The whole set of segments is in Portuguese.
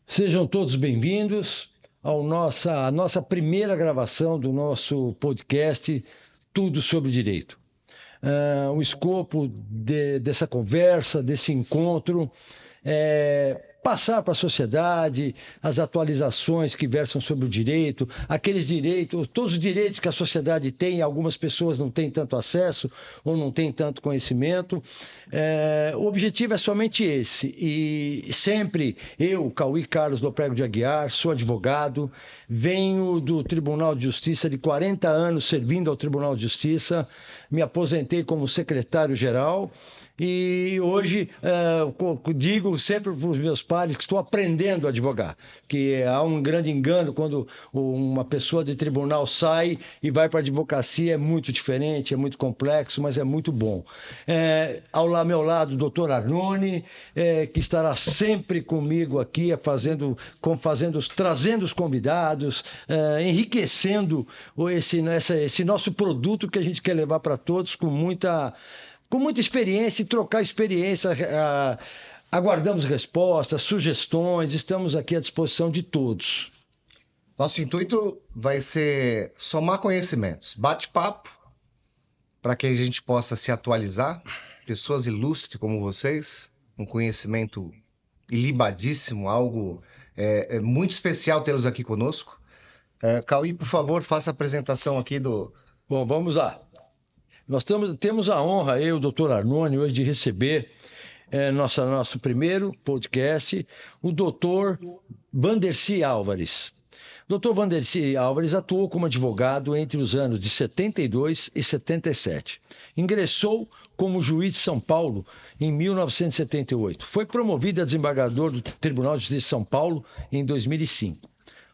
Sejam todos bem-vindos à nossa primeira gravação do nosso podcast Tudo sobre Direito. O escopo dessa conversa, desse encontro, é passar para a sociedade as atualizações que versam sobre o direito, aqueles direitos, todos os direitos que a sociedade tem, algumas pessoas não têm tanto acesso ou não têm tanto conhecimento. O objetivo é somente esse. E sempre eu, Cauí Carlos do Prego de Aguiar, sou advogado, venho do Tribunal de Justiça de 40 anos servindo ao Tribunal de Justiça, me aposentei como secretário-geral. E hoje digo sempre para os meus pares que estou aprendendo a advogar, que há um grande engano quando uma pessoa de tribunal sai e vai para a advocacia, é muito diferente, é muito complexo, mas é muito bom. Ao meu lado, o doutor Arnone, que estará sempre comigo aqui, trazendo os convidados, enriquecendo esse nosso produto que a gente quer levar para todos com muita experiência e trocar experiência. Aguardamos respostas, sugestões, estamos aqui à disposição de todos. Nosso intuito vai ser somar conhecimentos, bate-papo, para que a gente possa se atualizar, pessoas ilustres como vocês, um conhecimento ilibadíssimo, algo muito especial tê-los aqui conosco. Cauí, por favor, faça a apresentação aqui do... Bom, vamos lá. Nós temos a honra, eu e o doutor Arnone, hoje de receber nosso primeiro podcast, o doutor Vandercy Álvares. O doutor Vandercy Álvares atuou como advogado entre os anos de 72 e 77. Ingressou como juiz de São Paulo em 1978. Foi promovido a desembargador do Tribunal de Justiça de São Paulo em 2005.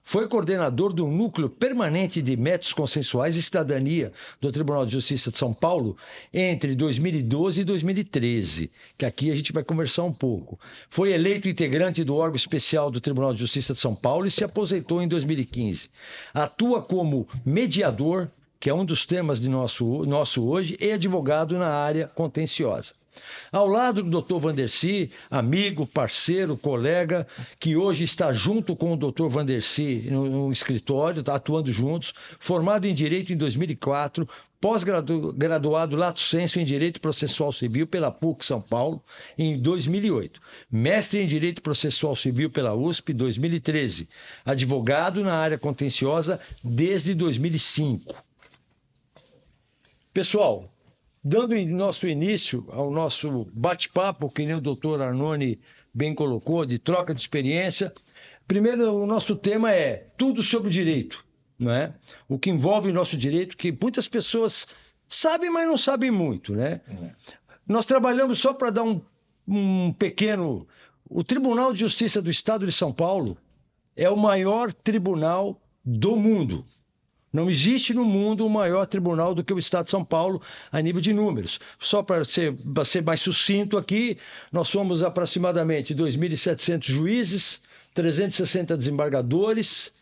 Foi coordenador do Núcleo Permanente de Métodos Consensuais e Cidadania do Tribunal de Justiça de São Paulo entre 2012 e 2013, que aqui a gente vai conversar um pouco. Foi eleito integrante do órgão especial do Tribunal de Justiça de São Paulo e se aposentou em 2015. Atua como mediador, que é um dos temas de nosso hoje, e advogado na área contenciosa. Ao lado do Dr. Vandercy, amigo, parceiro, colega, que hoje está junto com o Dr. Vandercy no escritório, tá atuando juntos, formado em Direito em 2004, pós-graduado lato sensu em Direito Processual Civil pela PUC São Paulo em 2008, mestre em Direito Processual Civil pela USP em 2013, advogado na área contenciosa desde 2005. Pessoal, dando nosso início ao nosso bate-papo, que nem o doutor Arnone bem colocou, de troca de experiência, primeiro o nosso tema é tudo sobre o direito, não é? O que envolve o nosso direito, que muitas pessoas sabem, mas não sabem muito, né? Nós trabalhamos só para dar um pequeno... O Tribunal de Justiça do Estado de São Paulo é o maior tribunal do mundo. Não existe no mundo um maior tribunal do que o Estado de São Paulo a nível de números. Só para ser mais sucinto aqui, nós somos aproximadamente 2.700 juízes, 360 desembargadores,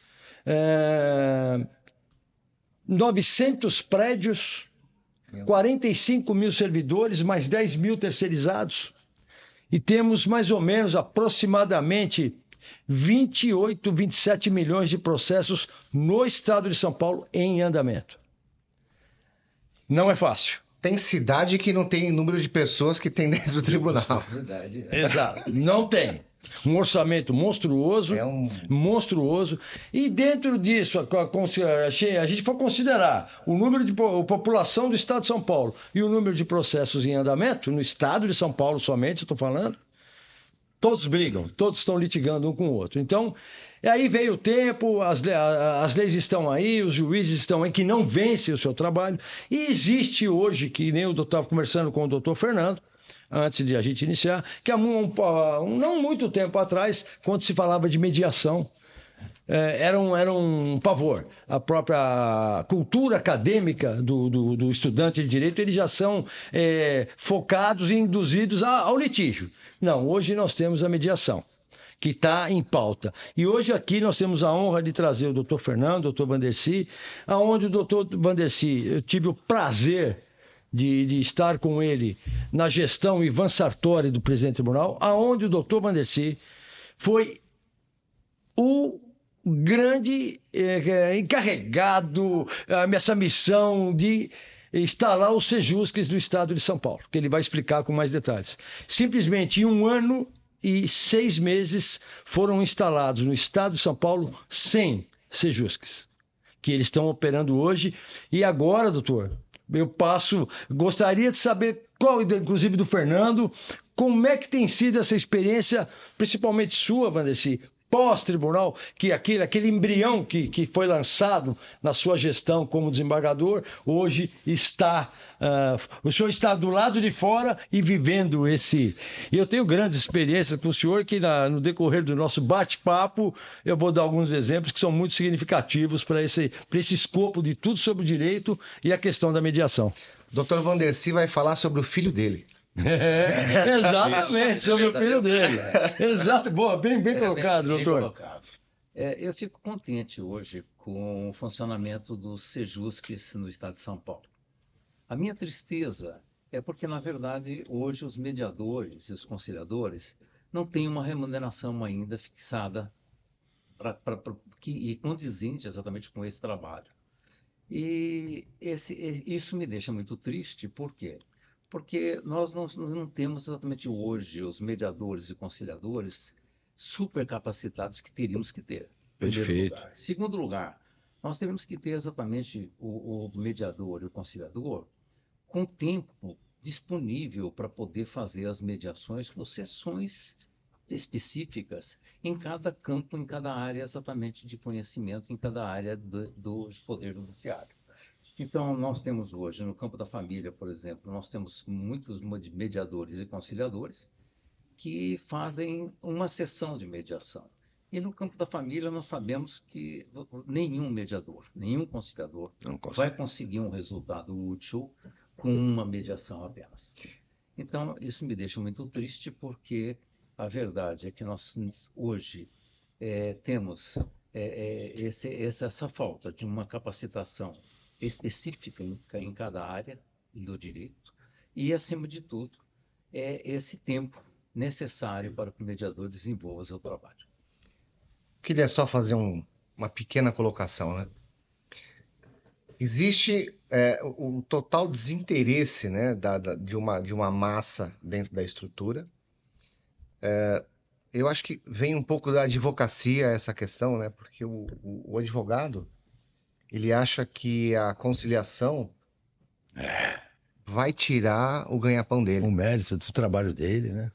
900 prédios, 45 mil servidores, mais 10 mil terceirizados. E temos mais ou menos aproximadamente 28, 27 milhões de processos no estado de São Paulo em andamento. Não é fácil. Tem cidade que não tem número de pessoas que tem dentro do tribunal. Verdade. Exato, não tem. Um orçamento monstruoso, monstruoso. E dentro disso, a gente for considerar o número de população do estado de São Paulo e o número de processos em andamento, no estado de São Paulo somente, estou falando, todos brigam, todos estão litigando um com o outro. Então, aí veio o tempo, as leis estão aí, os juízes estão aí, que não vencem o seu trabalho. E existe hoje, que nem eu estava conversando com o doutor Fernando, antes de a gente iniciar, que há não muito tempo atrás, quando se falava de mediação, era um pavor. A própria cultura acadêmica do estudante de direito, eles já são focados e induzidos ao litígio. Não, hoje nós temos a mediação, que está em pauta. E hoje aqui nós temos a honra de trazer o doutor Fernando, o doutor Vandercy, aonde o doutor Vandercy, eu tive o prazer de estar com ele na gestão Ivan Sartori do presidente do tribunal, aonde o doutor Vandercy foi o grande encarregado, essa missão de instalar os Sejusques do estado de São Paulo, que ele vai explicar com mais detalhes. Simplesmente em 1 ano e 6 meses foram instalados no estado de São Paulo 100 Sejusques, que eles estão operando hoje. E agora, doutor, gostaria de saber qual, inclusive do Fernando, como é que tem sido essa experiência, principalmente sua, Vandercy, pós-tribunal, que aquele embrião que foi lançado na sua gestão como desembargador, hoje está, o senhor está do lado de fora e vivendo esse... E eu tenho grandes experiências com o senhor, que no decorrer do nosso bate-papo, eu vou dar alguns exemplos que são muito significativos para esse escopo de tudo sobre o direito e a questão da mediação. Dr. Vandercy vai falar sobre o filho dele. Exatamente, sobre o filho dele. Exato, boa, bem colocado, doutor. Colocado. Eu fico contente hoje com o funcionamento dos Sejusques no estado de São Paulo. A minha tristeza é porque, na verdade, hoje os mediadores e os conciliadores não têm uma remuneração ainda fixada e condizente exatamente com esse trabalho. E isso me deixa muito triste, por quê? Porque nós não temos exatamente hoje os mediadores e conciliadores super capacitados que teríamos que ter. Perfeito. Lugar. Segundo lugar, nós temos que ter exatamente o mediador e o conciliador com tempo disponível para poder fazer as mediações com sessões específicas em cada campo, em cada área exatamente de conhecimento, em cada área do Poder Judiciário. Então, nós temos hoje, no campo da família, por exemplo, nós temos muitos mediadores e conciliadores que fazem uma sessão de mediação. E no campo da família, nós sabemos que nenhum mediador, nenhum conciliador vai conseguir um resultado útil com uma mediação apenas. Então, isso me deixa muito triste, porque a verdade é que nós hoje temos essa falta de uma capacitação específica em cada área do direito e, acima de tudo, esse tempo necessário para que o mediador desenvolva seu trabalho. Queria só fazer uma pequena colocação, né? Existe o total desinteresse, né, de uma massa dentro da estrutura. Eu acho que vem um pouco da advocacia essa questão, né? Porque o advogado, ele acha que a conciliação vai tirar o ganha-pão dele. O mérito do trabalho dele, né?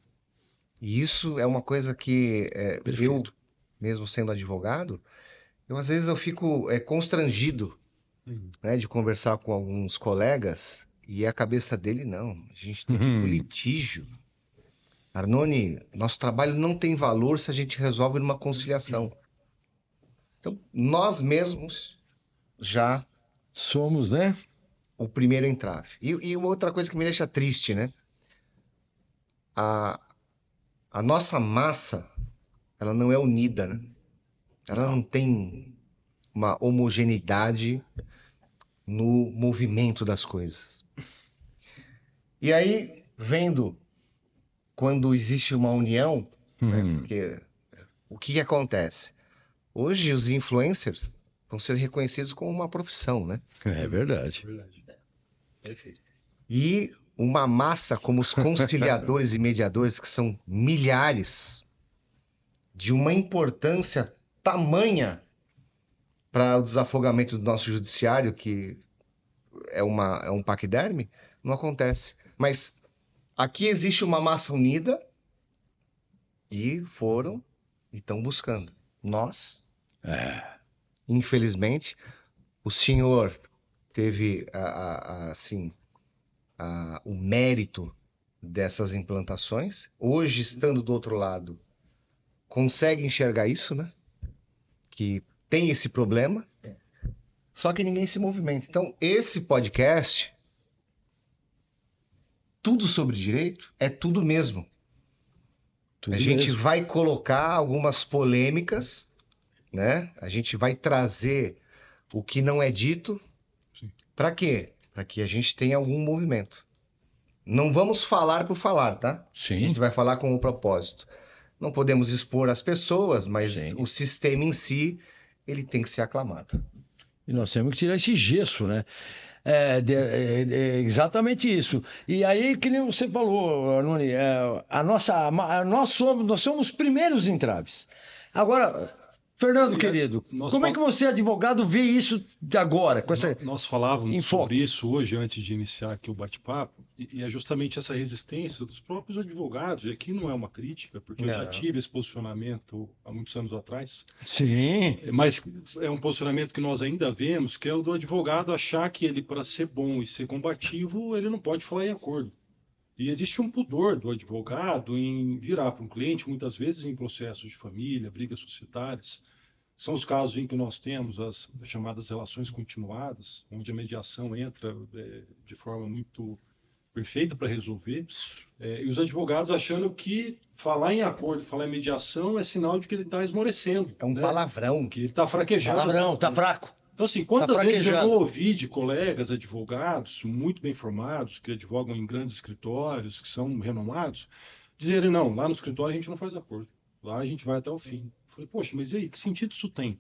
E isso é uma coisa que eu, mesmo sendo advogado, às vezes eu fico constrangido, né, de conversar com alguns colegas e a cabeça dele, não, a gente tem que ir pro litígio. Arnone, nosso trabalho não tem valor se a gente resolve numa conciliação. Então, nós mesmos já somos, né, o primeiro entrave. E uma outra coisa que me deixa triste, né? A nossa massa, ela não é unida, né? Ela não tem uma homogeneidade no movimento das coisas. E aí, vendo quando existe uma união, né? Porque o que acontece? Hoje, os influencers vão ser reconhecidos como uma profissão, né? É verdade. Perfeito. E uma massa como os conciliadores e mediadores, que são milhares, de uma importância tamanha para o desafogamento do nosso judiciário, que é um paquiderme, não acontece. Mas aqui existe uma massa unida e estão buscando. Nós, infelizmente, o senhor teve o mérito dessas implantações. Hoje, estando do outro lado, consegue enxergar isso, né? Que tem esse problema, só que ninguém se movimenta. Então, esse podcast, tudo sobre direito, é tudo mesmo. Tudo A gente mesmo. vai colocar algumas polêmicas, né? A gente vai trazer o que não é dito. Sim. Para quê? Para que a gente tenha algum movimento. Não vamos falar por falar, tá? A Sim, gente vai falar com o propósito. Não podemos expor as pessoas, mas Sim. o sistema em si, ele tem que ser aclamado. e nós temos que tirar esse gesso, né? É exatamente isso. E aí, que nem você falou, Nuni, nós somos os primeiros entraves. Agora, Fernando, querido, nós como é que você, advogado, vê isso de agora? Com essa... Nós falávamos enfoque. sobre isso hoje, antes de iniciar aqui o bate-papo, e é justamente essa resistência dos próprios advogados, e aqui não é uma crítica, porque eu já Não. tive esse posicionamento há muitos anos atrás, Sim, mas é um posicionamento que nós ainda vemos, que é o do advogado achar que ele, para ser bom e ser combativo, ele não pode falar em acordo. E existe um pudor do advogado em virar para um cliente, muitas vezes em processos de família, brigas societárias. São os casos em que nós temos as chamadas relações continuadas, onde a mediação entra de forma muito perfeita para resolver, e os advogados achando que falar em acordo, falar em mediação é sinal de que ele está esmorecendo. É um né? palavrão. Que ele está fraquejando. palavrão, tá fraco. Então, assim, quantas vezes eu fraquejado. não ouvi de colegas advogados muito bem formados, que advogam em grandes escritórios, que são renomados, dizerem, não, lá no escritório a gente não faz acordo, lá a gente vai até o fim. Eu falei, poxa, mas e aí, que sentido isso tem?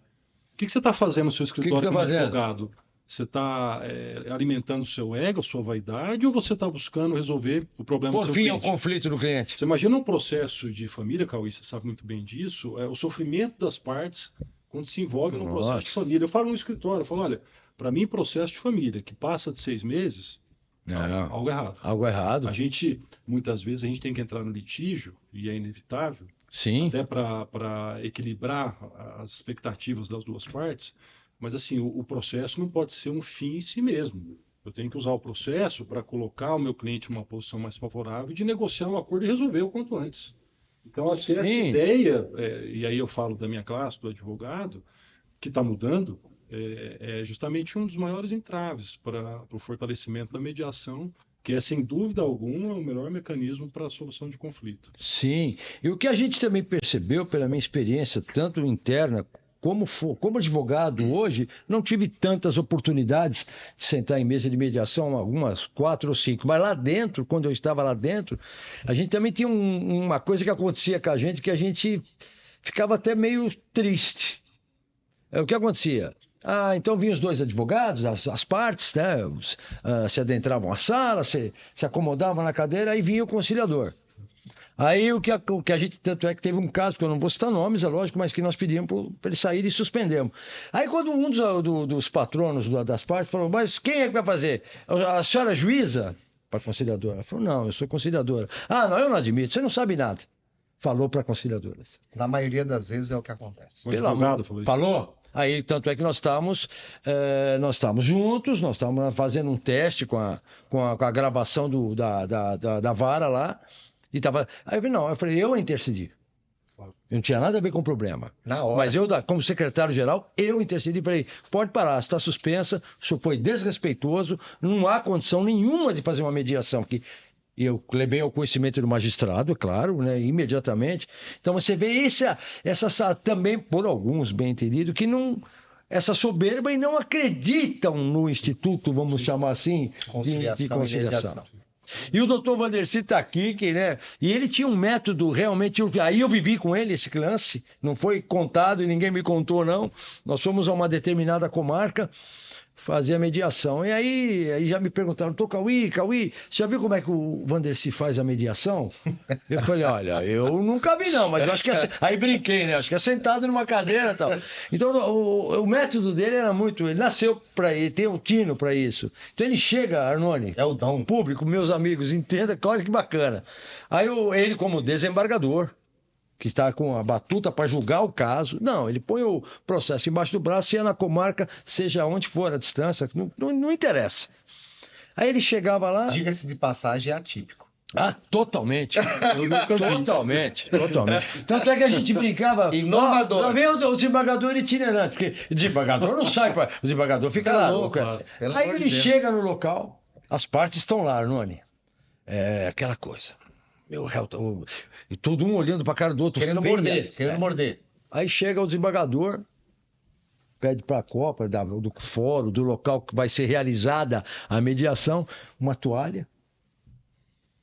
O que você está fazendo no seu escritório tá como fazendo? advogado? Você está alimentando o seu ego, a sua vaidade, ou você está buscando resolver o problema do Por seu fim, ao cliente? conflito do cliente. Você imagina um processo de família, Cauê, você sabe muito bem disso, o sofrimento das partes quando se envolve num processo de Nossa. família. Eu falo no escritório, eu falo, olha, para mim, processo de família que passa de 6 meses, Não, algo errado. algo errado. A gente, muitas vezes, a gente tem que entrar no litígio, e é inevitável, Sim, até para equilibrar as expectativas das duas partes, mas assim, o processo não pode ser um fim em si mesmo. Eu tenho que usar o processo para colocar o meu cliente numa posição mais favorável de negociar um acordo e resolver o quanto antes. Então, acho que essa Sim. ideia, e aí eu falo da minha classe, do advogado, que está mudando, é justamente um dos maiores entraves para o fortalecimento da mediação, que é, sem dúvida alguma, o melhor mecanismo para a solução de conflito. sim. E o que a gente também percebeu, pela minha experiência, tanto interna como advogado hoje, não tive tantas oportunidades de sentar em mesa de mediação, algumas 4 ou 5. Mas lá dentro, quando eu estava lá dentro, a gente também tinha uma coisa que acontecia com a gente, que a gente ficava até meio triste. O que acontecia? Então vinham os dois advogados, as partes, né? Se adentravam à sala, se acomodavam na cadeira, aí vinha o conciliador. Aí o que a gente, tanto é que teve um caso, que eu não vou citar nomes, é lógico, mas que nós pedimos para ele sair e suspendemos. Aí quando um dos patronos das partes falou, mas quem é que vai fazer? A senhora é juíza? Para a conciliadora. Ela falou, não, eu sou conciliadora. Não, eu não admito, você não sabe nada. Falou para a conciliadora. Na maioria das vezes é o que acontece. O advogado falou isso. Falou? Aí, tanto é que nós estávamos juntos, nós estávamos fazendo um teste com a gravação da vara lá. Aí eu falei, eu intercedi. Eu não tinha nada a ver com o problema. Na hora. Mas eu, como secretário-geral, eu intercedi e falei, pode parar, está suspensa, o senhor foi desrespeitoso, não há condição nenhuma de fazer uma mediação. E eu levei ao conhecimento do magistrado, é claro, né, imediatamente. Então você vê essa também, por alguns bem entendido, que não... Essa soberba e não acreditam no instituto, vamos chamar assim, de conciliação. E mediação. E o doutor Vandercy está aqui, né? E ele tinha um método realmente. Aí eu vivi com ele esse lance, não foi contado e ninguém me contou, não. Nós fomos a uma determinada comarca fazer a mediação. E aí já me perguntaram, Cauê, você já viu como é que o Vandercy faz a mediação? Eu falei, olha, eu nunca vi não, mas eu acho que é... Aí brinquei, né? Acho que é sentado numa cadeira e tal. Então o método dele era muito... Ele nasceu para ele, tem um tino para isso. Então ele chega, Arnone... É o dom. Público, meus amigos, entenda, olha que bacana. Aí ele como desembargador, que está com a batuta para julgar o caso. Não, ele põe o processo embaixo do braço, se é na comarca, seja onde for a distância, não interessa. Aí ele chegava lá... Diga-se de passagem, é atípico. Totalmente. Totalmente. Tanto é que a gente brincava... Inovador. Lá vem o desembargador itinerante, porque o desembargador não sai, o desembargador fica Tá lá. louco, pelo Aí amor de ele Deus. chega no local, as partes estão lá, Arnone. É aquela coisa. Meu réu, e todo um olhando para a cara do outro. Querendo feia. morder, querendo morder. Aí chega o desembargador, pede para a Copa, do fórum, do local que vai ser realizada a mediação, uma toalha,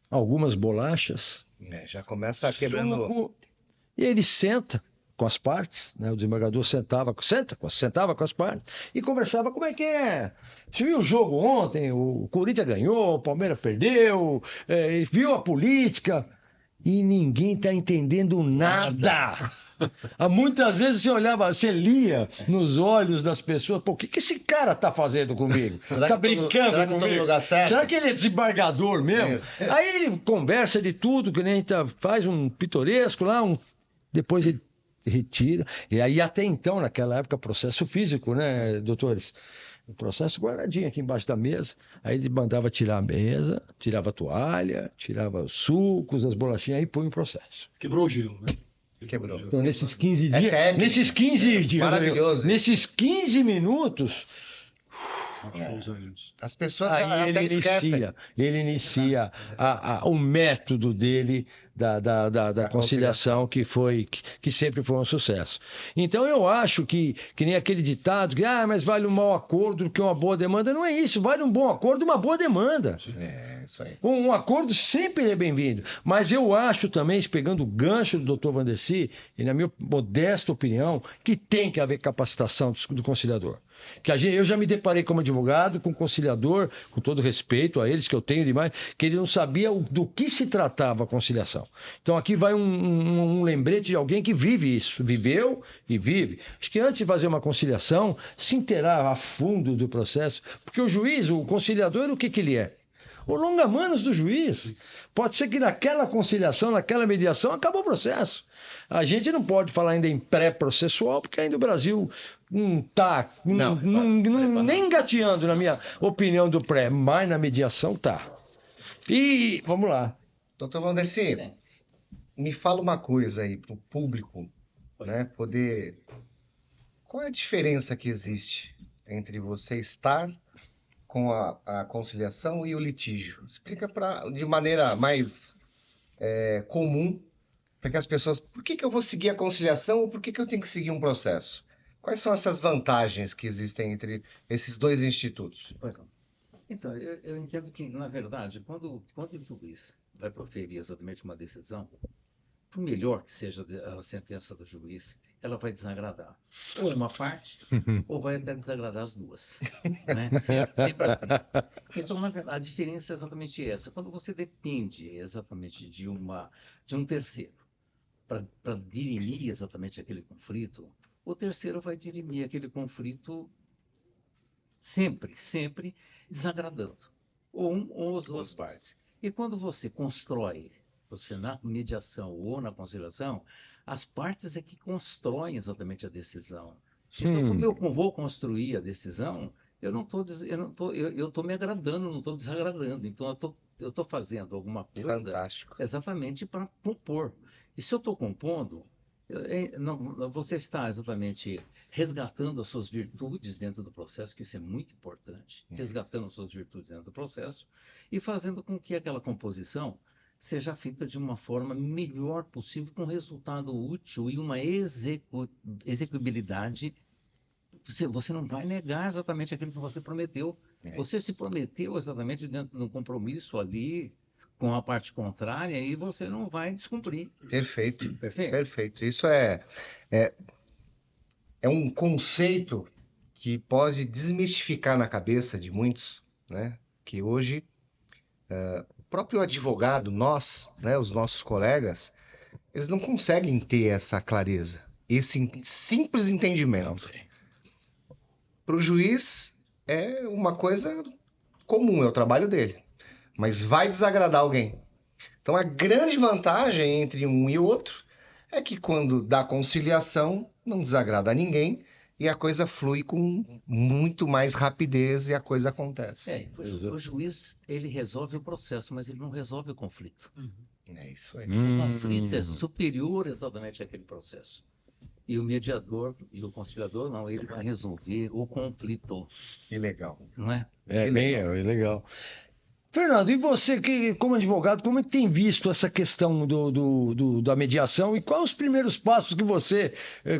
algumas bolachas, Já começa quebrando. suco, e ele senta com as partes, né? O desembargador sentava com as partes e conversava como é que é. Você viu o jogo ontem? O Corinthians ganhou, o Palmeiras perdeu, viu a política e ninguém está entendendo nada. Muitas vezes você lia nos olhos das pessoas, pô, o que esse cara tá fazendo comigo? Será Tá que brincando será que eu tô no comigo? lugar certo? Será que ele é desembargador mesmo? Aí ele conversa de tudo, que nem a gente faz um pitoresco lá, depois ele retira. E aí até então, naquela época, processo físico, né, doutores? O processo guardadinho aqui embaixo da mesa. Aí ele mandava tirar a mesa, tirava a toalha, tirava os sucos, as bolachinhas e põe o processo. Quebrou o gelo, né? Quebrou. Então, nesses 15 dias. técnico. Nesses 15 dias. Maravilhoso. Nesses 15 minutos. Achou os anos. As pessoas Aí até esquecem. ele inicia o método dele da conciliação que sempre foi um sucesso. Então eu acho que nem aquele ditado que mas vale um mau acordo do que uma boa demanda. Não é isso, vale um bom acordo uma boa demanda. Isso aí. Um acordo sempre é bem-vindo. Mas eu acho também, pegando o gancho do Dr. Vandercy, e na minha modesta opinião, que tem que haver capacitação do conciliador. Eu já me deparei como advogado com conciliador, com todo respeito a eles, que eu tenho demais, que ele não sabia do que se tratava a conciliação. Então aqui vai um lembrete de alguém que vive isso, viveu e vive. Acho que antes de fazer uma conciliação, se inteirar a fundo do processo, porque o juiz, o conciliador, o que ele é? O longa-manos do juiz. Pode ser que naquela conciliação, naquela mediação, acabou o processo. A gente não pode falar ainda em pré-processual, porque ainda o Brasil não está nem engateando, na minha opinião, do pré, mas na mediação tá. E vamos lá. Doutor Vandercy, me fala uma coisa aí para o público, né, poder... Qual é a diferença que existe entre você estar com a conciliação e o litígio? Explica de maneira mais comum, para que as pessoas... Por que eu vou seguir a conciliação ou por que eu tenho que seguir um processo? Quais são essas vantagens que existem entre esses dois institutos? Pois não. Então, eu entendo que, na verdade, quando o juiz vai proferir exatamente uma decisão, por melhor que seja a sentença do juiz, ela vai desagradar ou uma parte, ou vai até desagradar as duas. Né? Sempre assim. Então, na verdade, a diferença é exatamente essa. Quando você depende exatamente de um terceiro para dirimir exatamente aquele conflito, o terceiro vai dirimir aquele conflito sempre desagradando ou as duas partes. E quando você constrói, você na mediação ou na conciliação, as partes é que constroem exatamente a decisão. Então, como eu vou construir a decisão, eu estou me agradando, não estou desagradando. Então, eu estou fazendo alguma coisa Fantástico. exatamente para compor. E se eu estou compondo, você está exatamente resgatando as suas virtudes dentro do processo, que isso é muito importante, resgatando as suas virtudes dentro do processo e fazendo com que aquela composição seja feita de uma forma melhor possível, com resultado útil e uma execuibilidade. Você não vai negar exatamente aquilo que você prometeu. Você se prometeu exatamente dentro de um compromisso ali com a parte contrária e você não vai descumprir. Perfeito. Perfeito? Perfeito. Isso é um conceito que pode desmistificar na cabeça de muitos, né? Que hoje o próprio advogado, nós, né, os nossos colegas, eles não conseguem ter essa clareza, esse simples entendimento. Para o juiz é uma coisa comum, é o trabalho dele, mas vai desagradar alguém. Então a grande vantagem entre um e outro é que quando dá conciliação não desagrada a ninguém e a coisa flui com muito mais rapidez e a coisa acontece. O juiz, ele resolve o processo, mas ele não resolve o conflito. É isso aí. O conflito é superior exatamente àquele processo. E o mediador e o conciliador, não, ele vai resolver o conflito. Que legal. Não é? É legal. Fernando, e você, como advogado, como é que tem visto essa questão da mediação e quais os primeiros passos que você,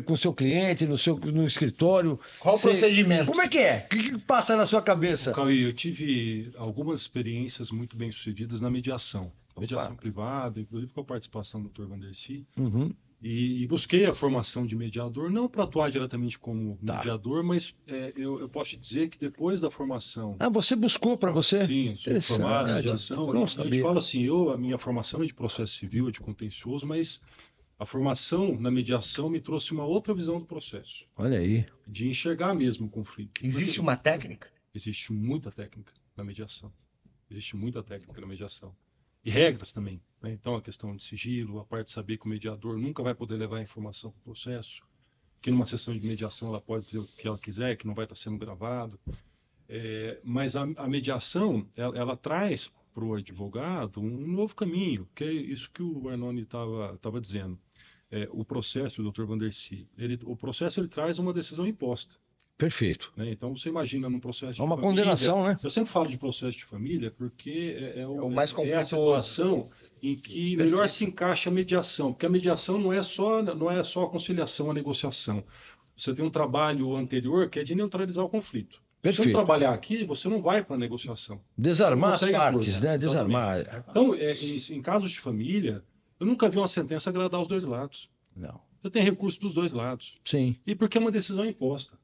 com seu cliente, no escritório... Qual o procedimento? Como é que é? O que passa na sua cabeça? Cauê, eu tive algumas experiências muito bem sucedidas na mediação. Mediação privada, inclusive com a participação do Dr. Vandercy. Uhum. E busquei a formação de mediador, não para atuar diretamente como mediador, mas eu posso te dizer que depois da formação... Ah, você buscou para você? Sim, eu sou formado em mediação. Não Eu te falo assim, a minha formação é de processo civil, é de contencioso, mas a formação na mediação me trouxe uma outra visão do processo. Olha aí. De enxergar mesmo o conflito. Existe uma técnica? Existe muita técnica na mediação. Existe muita técnica na mediação. E regras também. Né? Então, a questão de sigilo, a parte de saber que o mediador nunca vai poder levar a informação para o processo, que numa sessão de mediação ela pode dizer o que ela quiser, que não vai estar sendo gravado. Mas a mediação, ela traz para o advogado um novo caminho, que é isso que o Arnone estava dizendo. O processo, o Dr. Vandercy, o processo ele traz uma decisão imposta. Perfeito. Né? Então, você imagina num processo de uma família, condenação, né? Eu sempre falo de processo de família porque o mais complexo. é a situação em que melhor se encaixa a mediação, porque a mediação não é só a conciliação, a negociação. Você tem um trabalho anterior que é de neutralizar o conflito. Perfeito. Se você não trabalhar aqui, você não vai para a negociação. Desarmar as Consegue partes, acordar. né? Desarmar. Então, em casos de família, eu nunca vi uma sentença agradar os dois lados. Não. Você tem recurso dos dois lados. Sim. E porque é uma decisão imposta.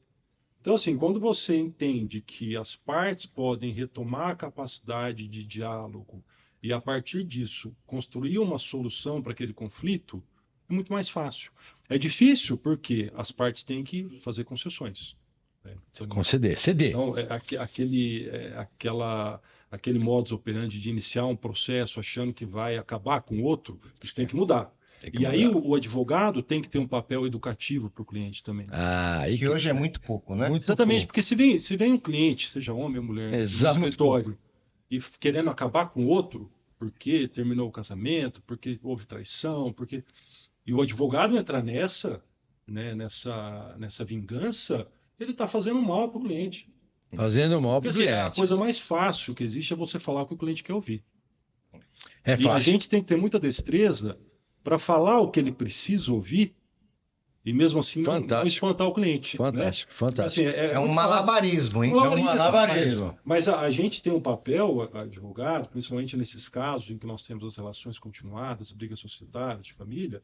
Então, assim, quando você entende que as partes podem retomar a capacidade de diálogo e, a partir disso, construir uma solução para aquele conflito, é muito mais fácil. É difícil porque as partes têm que fazer concessões. Né? Conceder, ceder. Então, aquele modus operandi de iniciar um processo achando que vai acabar com o outro, isso tem que mudar. E aí o advogado tem que ter um papel educativo para o cliente também. Que hoje é muito pouco, né? Exatamente, porque se vem um cliente, seja homem ou mulher, no escritório, e querendo acabar com o outro, porque terminou o casamento, porque houve traição, e o advogado entrar nessa vingança, ele está fazendo mal para o cliente. Fazendo mal para o cliente. A coisa mais fácil que existe é você falar o que o cliente quer ouvir. É fácil. E a gente tem que ter muita destreza para falar o que ele precisa ouvir e mesmo assim não espantar o cliente. Fantástico, né? fantástico. Assim, é um malabarismo, hein? É um malabarismo. Mas a gente tem um papel, advogado, principalmente nesses casos em que nós temos as relações continuadas, brigas societárias, de família,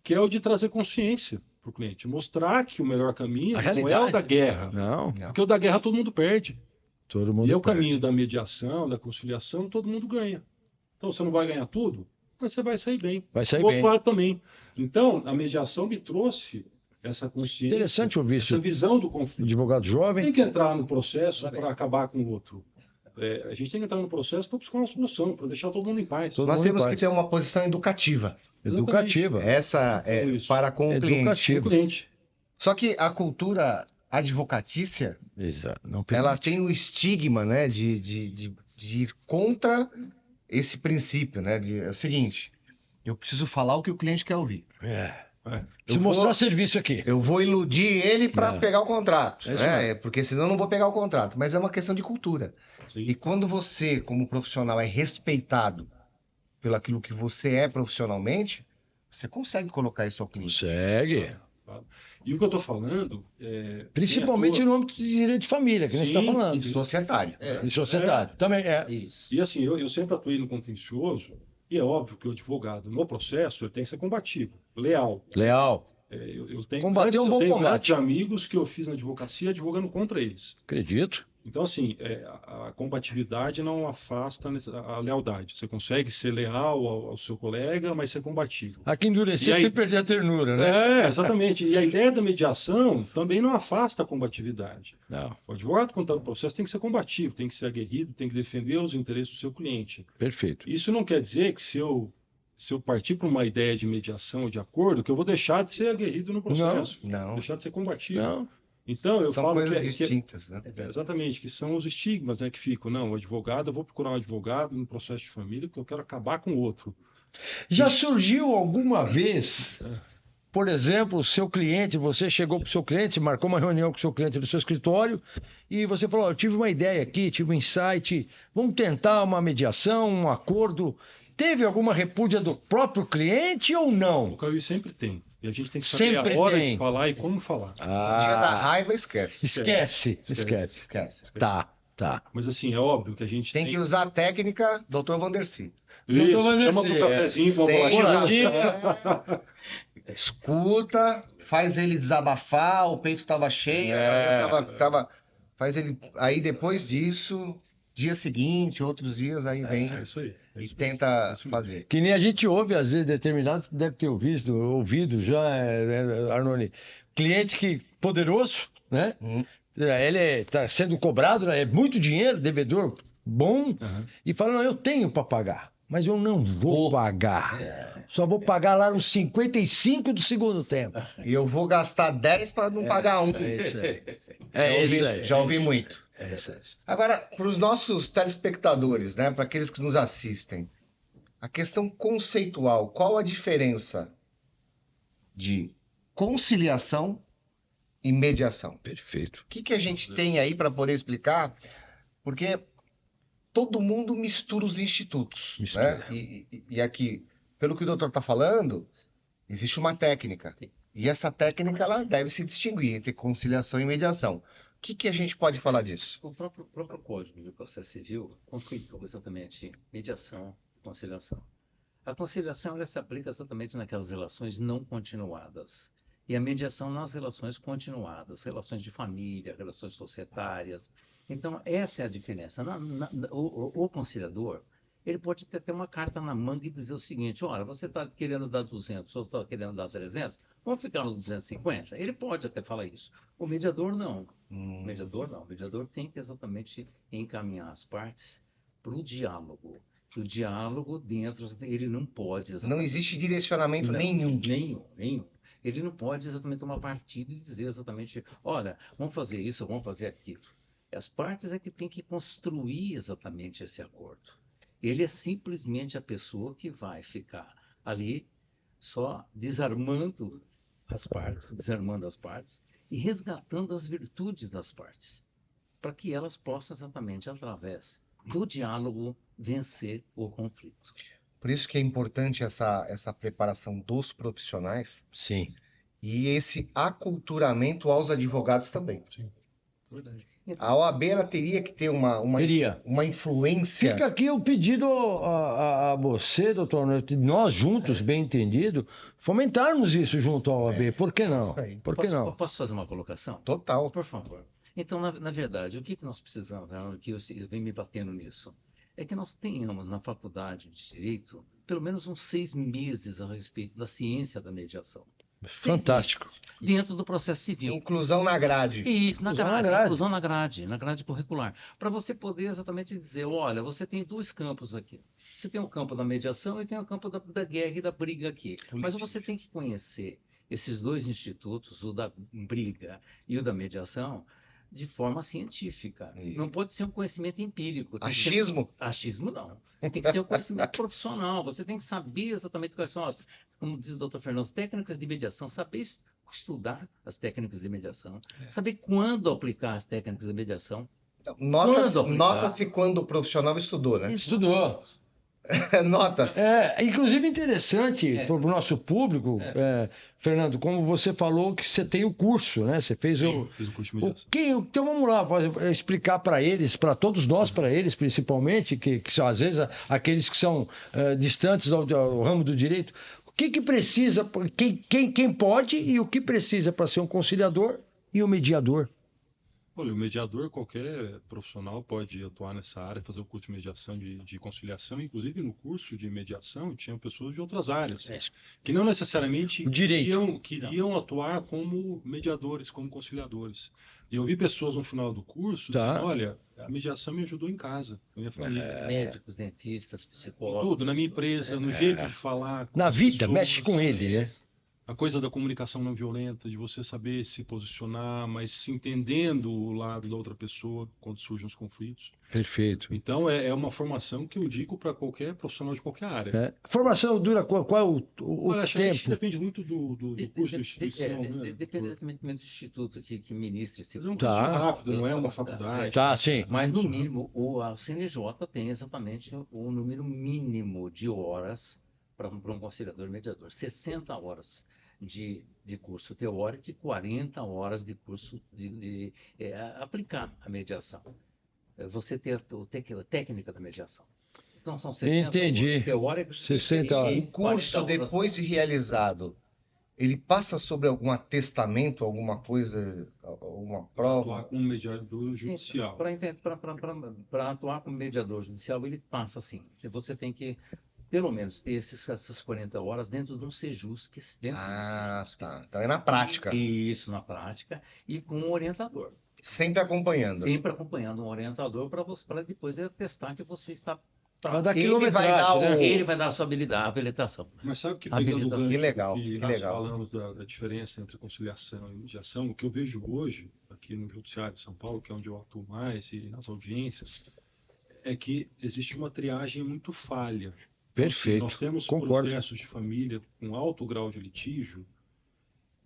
que é o de trazer consciência para o cliente. Mostrar que o melhor caminho não é o da guerra. Não. Porque o da guerra todo mundo perde. Todo mundo e é o perde. caminho da mediação, da conciliação, todo mundo ganha. Então você não vai ganhar tudo, mas você vai sair bem. Vai sair bem. bem. O outro lado também. Então, a mediação me trouxe essa consciência, interessante ouvir isso. essa visão do conflito. Advogado jovem. Tem que entrar no processo para acabar com o outro. A gente tem que entrar no processo para buscar uma solução, para deixar todo mundo em paz. Nós temos que ter uma posição educativa. Educativa. Essa é para com o cliente. Só que a cultura advocatícia, ela tem o estigma, né, de ir contra esse princípio, né? É o seguinte, eu preciso falar o que o cliente quer ouvir. Preciso mostrar serviço aqui. Eu vou iludir ele para pegar o contrato, porque senão eu não vou pegar o contrato. Mas é uma questão de cultura. Sim. E quando você, como profissional, é respeitado pelo aquilo que você é profissionalmente, você consegue colocar isso ao cliente. Consegue. E o que eu estou falando... principalmente no âmbito de direito de família, que a gente está falando. De societário. De societário. Também é. Isso. E assim, eu sempre atuei no contencioso, e é óbvio que o advogado, no processo, ele tem que ser combativo, leal. Eu tenho combater um bom combate. Grandes amigos que eu fiz na advocacia advogando contra eles. Acredito. Então, assim, a combatividade não afasta a lealdade. Você consegue ser leal ao seu colega, mas ser combativo. Aqui endurecer sem perder a ternura, né? Exatamente. E a ideia da mediação também não afasta a combatividade. Não. O advogado, quando está no processo, tem que ser combativo, tem que ser aguerrido, tem que defender os interesses do seu cliente. Perfeito. Isso não quer dizer que se eu partir para uma ideia de mediação ou de acordo, que eu vou deixar de ser aguerrido no processo. Não. Deixar de ser combativo. Não. Então, eu são falo coisas distintas, né? Exatamente, que são os estigmas, né, que ficam. Não, o advogado, eu vou procurar um advogado no processo de família porque eu quero acabar com o outro. Já surgiu alguma vez por exemplo, o seu cliente, você chegou para o seu cliente, marcou uma reunião com o seu cliente no seu escritório e você falou, eu tive uma ideia aqui, tive um insight, vamos tentar uma mediação, um acordo. Teve alguma repúdia do próprio cliente ou não? O Cauê sempre tem. E a gente tem que saber Sempre a hora tem. de falar e como falar. No dia da raiva, esquece. Esquece. Esquece. Tá. Mas assim, é óbvio que a gente Tem que usar a técnica Dr. Vandercy. Isso, Doutor chama Vandercy, pro cafezinho, uma Tem bolachinha. Escuta, faz ele desabafar, o peito estava cheio, a cabeça tava. Faz ele. Aí depois disso, dia seguinte, outros dias, aí vem É isso aí. e tenta fazer. Que nem a gente ouve, às vezes, determinados, deve ter ouvido já, Arnone, cliente que poderoso, né? Ele está sendo cobrado, né? É muito dinheiro, devedor bom, e fala, não, eu tenho para pagar, mas eu não vou pagar. Só vou pagar lá nos 55 do segundo tempo. E eu vou gastar 10 para não pagar um. É isso aí. Já ouvi muito. É isso aí. Agora, para os nossos telespectadores, né, para aqueles que nos assistem, a questão conceitual, qual a diferença de conciliação e mediação? Perfeito. O que a gente tem aí para poder explicar? Porque todo mundo mistura os institutos. Mistura. Né? E aqui, pelo que o doutor está falando, existe uma técnica. Sim. E essa técnica ela deve se distinguir entre conciliação e mediação. O que a gente pode falar disso? O próprio Código de Processo Civil conflitou exatamente mediação e conciliação. A conciliação ela se aplica exatamente naquelas relações não continuadas. E a mediação nas relações continuadas, relações de família, relações societárias. Então, essa é a diferença. O conciliador, ele pode ter uma carta na manga e dizer o seguinte, olha, você está querendo dar 200, você está querendo dar 300, vamos ficar nos 250? Ele pode até falar isso. O mediador, não. O mediador, não. O mediador tem que exatamente encaminhar as partes para o diálogo. E o diálogo dentro, ele não pode... Não existe direcionamento nenhum. Nenhum. Ele não pode exatamente tomar partido e dizer exatamente, olha, vamos fazer isso, vamos fazer aquilo. As partes é que tem que construir exatamente esse acordo. Ele é simplesmente a pessoa que vai ficar ali só desarmando as partes e resgatando as virtudes das partes, para que elas possam exatamente, através do diálogo, vencer o conflito. Por isso que é importante essa preparação dos profissionais Sim. e esse aculturamento aos advogados também. Sim, verdade. A OAB ela teria que ter Teria. uma influência. Fica aqui o pedido a você, doutor, nós juntos, bem entendido, fomentarmos isso junto à OAB. Por que não? Isso aí. Por que não? Posso fazer uma colocação? Total. Por favor. Então, na verdade, o que nós precisamos, que eu venho me batendo nisso, é que nós tenhamos na faculdade de Direito pelo menos uns 6 meses a respeito da ciência da mediação. Fantástico. 6 meses, dentro do processo civil. Inclusão na grade. Isso, Inclusão na grade curricular. Para você poder exatamente dizer, olha, você tem 2 campos aqui. Você tem o campo da mediação e tem o campo da guerra e da briga aqui. Mas você tem que conhecer esses 2 institutos, o da briga e o da mediação, de forma científica. Não pode ser um conhecimento empírico. Achismo? Achismo não. Tem que ser um conhecimento profissional. Você tem que saber exatamente quais são as, como diz o doutor Fernando, técnicas de mediação, saber estudar as técnicas de mediação, saber quando aplicar as técnicas de mediação. Nota-se quando o profissional estudou, né? Estudou. Nota-se. Inclusive interessante para o nosso público, Fernando, como você falou que você tem o curso, né? Você fez Fiz o curso de o mediação. então vamos lá, explicar para eles, para todos nós, para eles principalmente, que são às vezes aqueles que são distantes do ramo do direito, o que precisa, quem pode e o que precisa para ser um conciliador e um mediador. Olha, o mediador, qualquer profissional pode atuar nessa área, fazer o curso de mediação de conciliação. Inclusive, no curso de mediação, tinham pessoas de outras áreas, que não necessariamente queriam atuar como mediadores, como conciliadores. E eu vi pessoas no final do curso dizendo, olha, a mediação me ajudou em casa, na minha família. Médicos, dentistas, psicólogos. Tudo, na minha empresa, no jeito de falar. Na vida, pessoas. mexe com ele, né? a coisa da comunicação não violenta, de você saber se posicionar, mas se entendendo o lado da outra pessoa quando surgem os conflitos. Perfeito. Então, é uma formação que eu digo para qualquer profissional de qualquer área. É. A formação dura qual é o Olha, acho que isso tempo? depende muito do curso da instituição, né? Depende exatamente do instituto que ministra esse Mas é um curso. curso Tá. rápido, não é uma faculdade. Tá, sim. Mas, no mínimo, a CNJ tem exatamente o número mínimo de horas para um conciliador mediador. 60 horas de curso teórico e 40 horas de curso de aplicar a mediação. Você ter a técnica da mediação. Então, são 60 Entendi. horas teóricas. 60 horas. O curso, depois de realizado, ele passa sobre algum atestamento, alguma coisa, alguma prova? Atuar como mediador judicial. Para atuar como mediador judicial, ele passa assim. Você tem que, pelo menos, ter essas 40 horas dentro de um Sejus. Tá. Então é na prática. Isso, na prática. E com um orientador. Sempre acompanhando. Sempre acompanhando um orientador para depois ele atestar que você está... Vai dar Ele quilometragem, vai dar né? Ele vai dar a sua habilitação. Mas sabe que Habilitação. pegando o gancho Que legal, que que nós legal. falamos da diferença entre conciliação e mediação, o que eu vejo hoje, aqui no Judiciário de São Paulo, que é onde eu atuo mais, e nas audiências, é que existe uma triagem muito falha. Perfeito. Nós temos Concordo. processos de família com alto grau de litígio,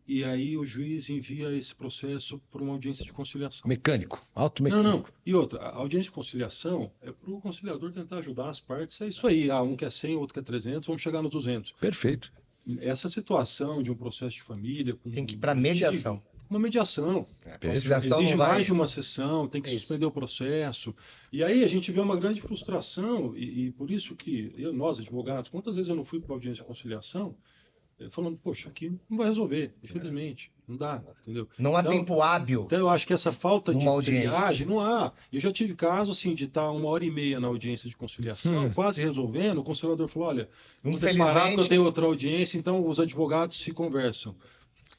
e aí o juiz envia esse processo para uma audiência de conciliação. Mecânico, automecânico. Não. E outra, a audiência de conciliação é para o conciliador tentar ajudar as partes. É isso aí. Um quer 100, outro quer 300, vamos chegar nos 200. Perfeito. Essa situação de um processo de família... Tem que ir para mediação. Uma mediação. A conciliação Exige não vai... mais de uma sessão, tem que suspender o processo. E aí a gente vê uma grande frustração, e por isso que nós, advogados, quantas vezes eu não fui para a audiência de conciliação, falando, poxa, aqui não vai resolver, infelizmente, não dá, entendeu? Não há Então, tempo hábil. Então eu acho que essa falta de Numa audiência. triagem não há. Eu já tive caso assim de estar 1h30 na audiência de conciliação, quase resolvendo, o conciliador falou, olha, vou ter que parar porque eu tenho outra audiência, então os advogados se conversam.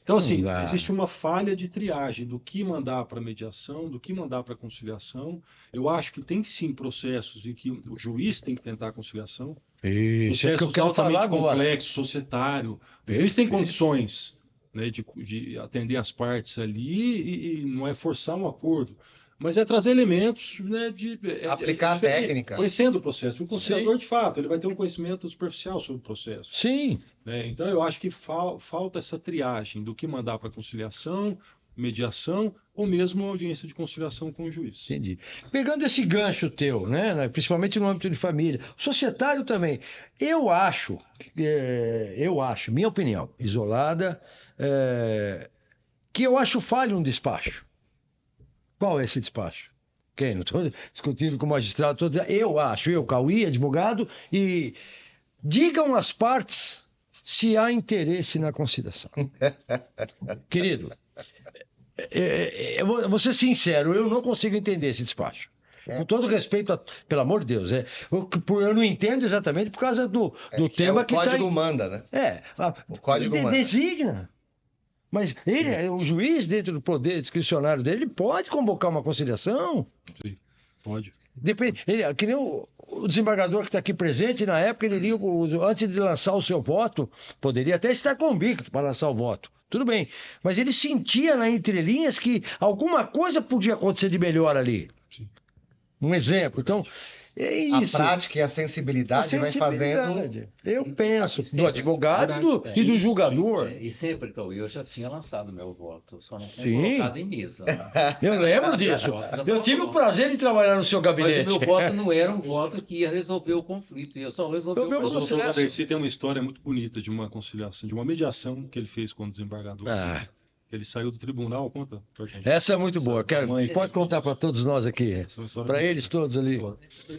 Então, assim, existe uma falha de triagem do que mandar para mediação, do que mandar para conciliação. Eu acho que tem sim processos em que o juiz tem que tentar a conciliação. Isso é que eu Processos quero falar altamente agora. complexos, societário. O juiz tem condições, né, de atender as partes ali e não é forçar um acordo, mas é trazer elementos, né, aplicar a técnica. Conhecendo o processo. O conciliador, de fato, ele vai ter um conhecimento superficial sobre o processo. Sim. Né? Então, eu acho que falta essa triagem do que mandar para conciliação, mediação ou mesmo audiência de conciliação com o juiz. Entendi. Pegando esse gancho teu, né, principalmente no âmbito de família, societário também, eu acho, minha opinião, isolada, que eu acho falho um despacho. Qual é esse despacho? Quem? Não estou discutindo com o magistrado, estou dizendo, eu, Cauí, advogado, e digam às partes se há interesse na conciliação. Querido, eu vou ser sincero, eu não consigo entender esse despacho. Com todo respeito, pelo amor de Deus, eu não entendo exatamente por causa do tema que o está. código manda, né? O código manda. Designa. Mas o juiz, dentro do poder discricionário dele, ele pode convocar uma conciliação? Sim, pode. Depende, que nem o desembargador que está aqui presente, na época, ele iria, antes de lançar o seu voto, poderia até estar convicto para lançar o voto. Tudo bem. Mas ele sentia na entrelinhas que alguma coisa podia acontecer de melhor ali. Sim. Um exemplo. Então, é isso. A prática e a sensibilidade vai fazendo... Eu penso do advogado e do julgador. E sempre, então, eu já tinha lançado meu voto, só não tinha Sim. colocado em mesa. Né? Eu lembro disso. Eu tive o prazer de trabalhar no seu gabinete. Mas o meu voto não era um voto que ia resolver o conflito, ia só resolver o Mas o conflito. doutor Darcy tem uma história muito bonita de uma conciliação, de uma mediação que ele fez com o desembargador. Ele saiu do tribunal, conta pra gente. Essa é muito boa. Pode contar para todos nós aqui. Para eles todos ali.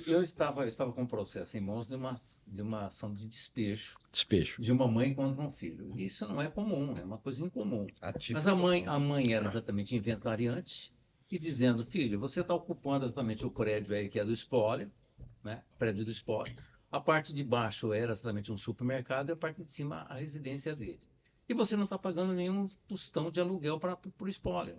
Eu estava com um processo em mãos de uma ação de despejo. Despejo. De uma mãe contra um filho. Isso não é comum, é uma coisa incomum. Mas a mãe era exatamente inventariante e dizendo, filho, você está ocupando exatamente o prédio aí que é do espólio, né? O prédio do espólio. A parte de baixo era exatamente um supermercado e a parte de cima a residência dele. E você não está pagando nenhum tostão de aluguel para o espólio.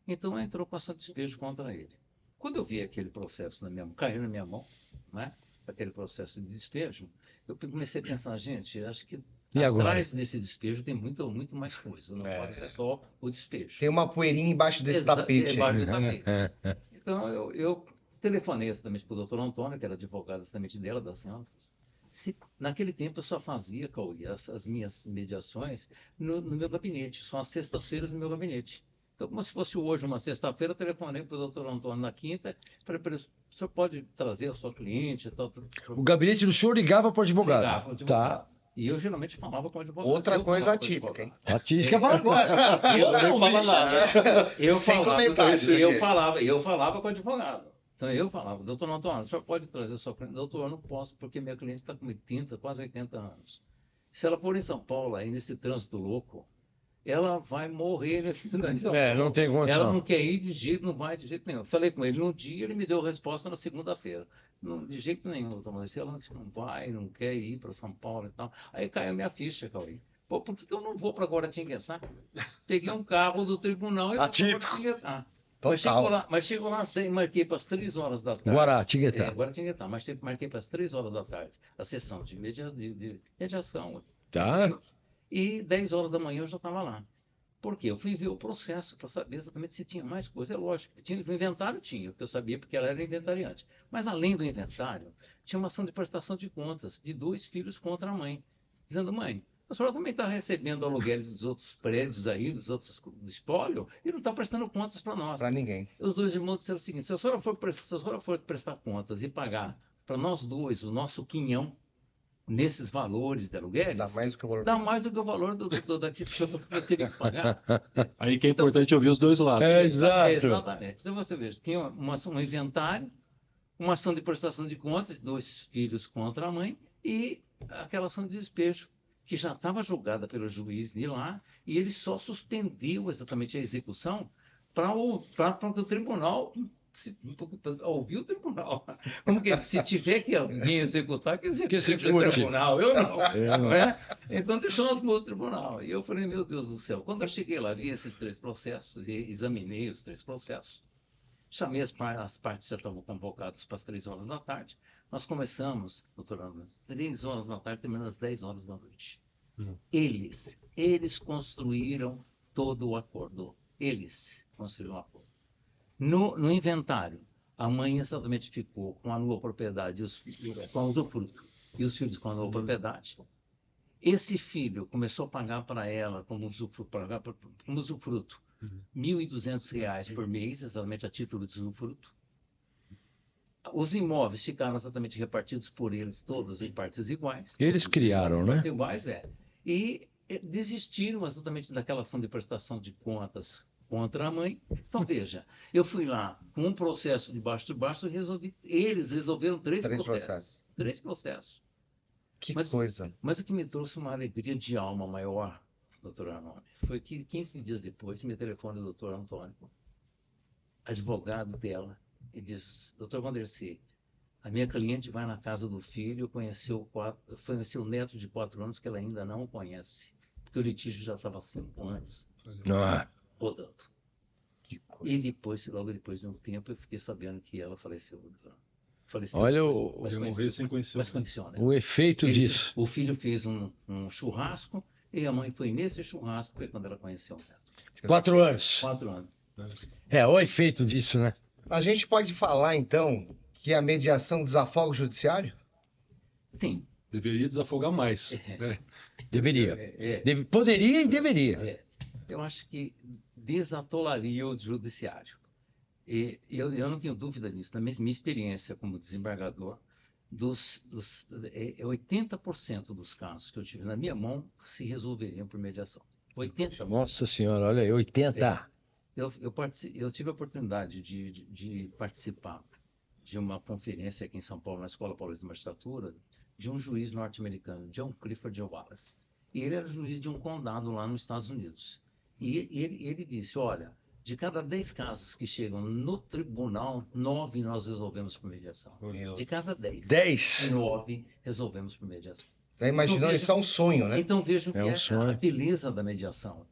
Então entrou com ação de despejo contra ele. Quando eu vi aquele processo cair na minha mão, né, aquele processo de despejo, eu comecei a pensar, gente, acho que E agora? Atrás desse despejo tem muito mais coisa. Não pode ser só o despejo. Tem uma poeirinha embaixo desse tapete aí. Debaixo do tapete. Então, eu telefonei exatamente para o doutor Antônio, que era advogado exatamente dela, da senhora. Naquele tempo eu só fazia, Cauê, as minhas mediações no meu gabinete, só às sextas-feiras no meu gabinete. Então, como se fosse hoje, uma sexta-feira, eu telefonei para o doutor Antônio na quinta, falei para ele, o senhor pode trazer a sua cliente? O gabinete do senhor ligava para o advogado. Ligava ao advogado. E eu geralmente falava com o advogado. Outra coisa atípica, hein? Atípica fala agora. Eu não falo nada. Sem comentários. Eu falava com o advogado. Então eu falava, doutor Antônio, o senhor pode trazer sua cliente? Doutor, eu não posso, porque minha cliente está com 80, quase 80 anos. Se ela for em São Paulo, aí nesse trânsito louco, ela vai morrer nesse trânsito. Não tem condição. Ela não quer ir de jeito, não vai de jeito nenhum. Eu falei com ele no dia, ele me deu a resposta na segunda-feira. De jeito nenhum, doutor Maurício. Ela disse, não vai, não quer ir para São Paulo e tal. Aí caiu a minha ficha, Cauê. Pô, por que eu não vou para Guaratinguetá? Peguei um carro do tribunal e fui para Guaratinguetá. Mas chegou lá, marquei para as 3 horas da tarde. Guaratinguetá. Guaratinguetá, mas marquei para as 3 horas da tarde a sessão de mediação. Tá. E 10 horas da manhã eu já estava lá. Por quê? Eu fui ver o processo para saber exatamente se tinha mais coisa. É lógico, o inventário tinha, porque eu sabia porque ela era inventariante. Mas além do inventário, tinha uma ação de prestação de contas de 2 filhos contra a mãe, dizendo, mãe, a senhora também está recebendo aluguéis dos outros prédios aí, dos outros do espólio, e não está prestando contas para nós. Para ninguém. Os 2 irmãos disseram o seguinte, se a senhora for prestar contas e pagar para nós 2 o nosso quinhão, nesses valores de aluguéis, dá mais do que o valor, daquilo que eu teria que pagar. Aí que é importante ouvir os dois lados. Exato. Exatamente. Então você veja, tinha um inventário, uma ação de prestação de contas, 2 filhos contra a mãe, e aquela ação de despejo, que já estava julgada pelo juiz de lá, e ele só suspendeu exatamente a execução para que o tribunal ouvir o tribunal. Como que se tiver que alguém executar, que execute o tribunal, eu não. Não é? Então deixou as mãos do tribunal. E eu falei, meu Deus do céu. Quando eu cheguei lá, vi esses 3 processos e examinei os 3 processos. Chamei as partes já estavam convocadas para as 3 horas da tarde. Nós começamos, doutor Ana, às 3 horas da tarde, terminando às 10 horas da noite. Eles construíram todo o acordo. Eles construíram o acordo. No inventário, a mãe exatamente ficou com a nua propriedade, com o usufruto, e os filhos com a nua propriedade. Esse filho começou a pagar para ela, como usufruto, R$ 1.200 por mês, exatamente a título de usufruto. Os imóveis ficaram exatamente repartidos por eles todos em partes iguais. Eles criaram, né? Partes iguais, E desistiram exatamente daquela ação de prestação de contas contra a mãe. Então, veja, eu fui lá com um processo de baixo e eles resolveram 3 processos. 3 processos. Que coisa. Mas o que me trouxe uma alegria de alma maior, doutor Arnone, foi que 15 dias depois me telefona o doutor Antônio, advogado dela, e diz, doutor Vandercy, a minha cliente vai na casa do filho, conheceu o neto de 4 anos que ela ainda não conhece, porque o litígio já estava 5 anos. Rodando. E depois, logo depois de um tempo, eu fiquei sabendo que ela faleceu. Olha mas conheceu, né? o efeito disso. O filho fez um churrasco e a mãe foi nesse churrasco, foi quando ela conheceu o neto. 4 anos. 4 anos. O efeito disso, né? A gente pode falar, então, que a mediação desafoga o judiciário? Sim. Deveria desafogar mais. Deveria. Poderia e deveria. Eu acho que desatolaria o judiciário. E eu não tenho dúvida disso. Na minha experiência como desembargador, 80% dos casos que eu tive na minha mão se resolveriam por mediação. 80%. Nossa Senhora, olha aí, 80%. Eu tive a oportunidade de participar de uma conferência aqui em São Paulo, na Escola Paulista de Magistratura, de um juiz norte-americano, John Clifford Wallace. E ele era juiz de um condado lá nos Estados Unidos. E ele disse, olha, de cada 10 casos que chegam no tribunal, 9 nós resolvemos por mediação. De cada 10. 9 resolvemos por mediação. Está imaginando, isso é um sonho, né? Então vejam que um sonho. A beleza da mediação.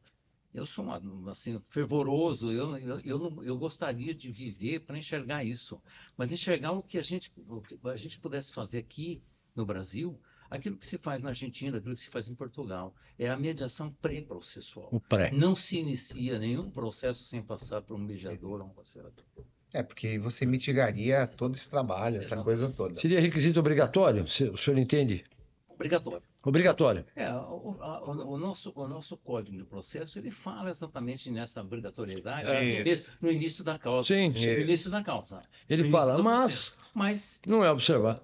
Eu sou assim, fervoroso, eu gostaria de viver para enxergar isso. Mas enxergar o que a gente pudesse fazer aqui no Brasil, Aquilo que se faz na Argentina, aquilo que se faz em Portugal, é a mediação pré-processual. O pré. Não se inicia nenhum processo sem passar por um mediador ou um conciliador. Porque você mitigaria todo esse trabalho, essa coisa toda. Seria requisito obrigatório? O senhor entende? Obrigatório. Obrigatório. O nosso Código de Processo, ele fala exatamente nessa obrigatoriedade no início da causa. Sim, No início da causa. Ele No fala, início do mas processo. Mas não é observado.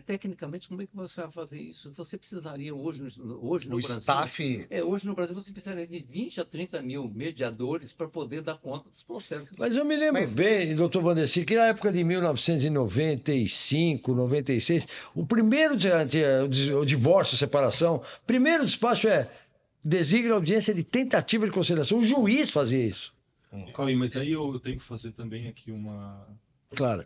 tecnicamente, como é que você vai fazer isso? Você precisaria hoje no Brasil... Staff... Hoje no Brasil você precisaria de 20 a 30 mil mediadores para poder dar conta dos processos. Mas eu me lembro bem, doutor Valdeci, que na época de 1995, 96, o primeiro o divórcio, a separação, o primeiro despacho designa audiência de tentativa de conciliação. O juiz fazia isso. Cauê, mas aí eu tenho que fazer também aqui uma... Claro.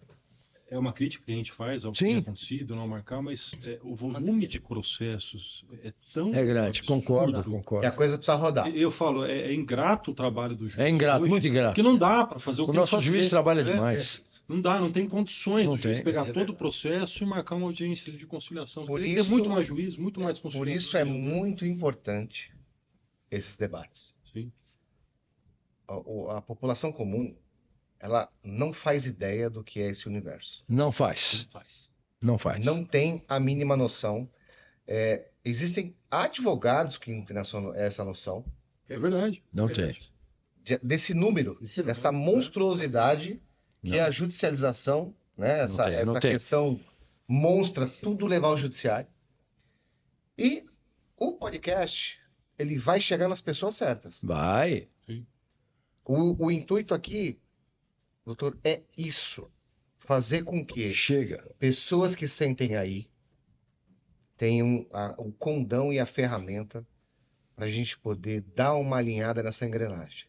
É uma crítica que a gente faz ao que tem acontecido, não marcar, mas o volume de processos é tão... É grande, concordo. E a coisa precisa rodar. Eu falo, é ingrato o trabalho do juiz. É ingrato, hoje, muito ingrato. Porque não dá para fazer o que O nosso juiz trabalha demais. Não dá, não tem condições Não do juiz tem. pegar todo o processo e marcar uma audiência de conciliação. Por Tem isso- muito mais juiz, muito mais Por conciliação. isso é muito importante esses debates. Sim. A população comum, ela não faz ideia do que é esse universo. Não faz. Não faz. Não tem a mínima noção. Existem advogados que não têm essa noção É verdade. Não é tem. verdade. desse número, dessa monstruosidade que é a judicialização, né? Essa não tem. questão monstra, tudo levar ao judiciário. E o podcast, ele vai chegar nas pessoas certas. Vai. O intuito aqui, doutor, é isso. Fazer com que Chega. pessoas que sentem aí tenham o condão e a ferramenta para a gente poder dar uma alinhada nessa engrenagem.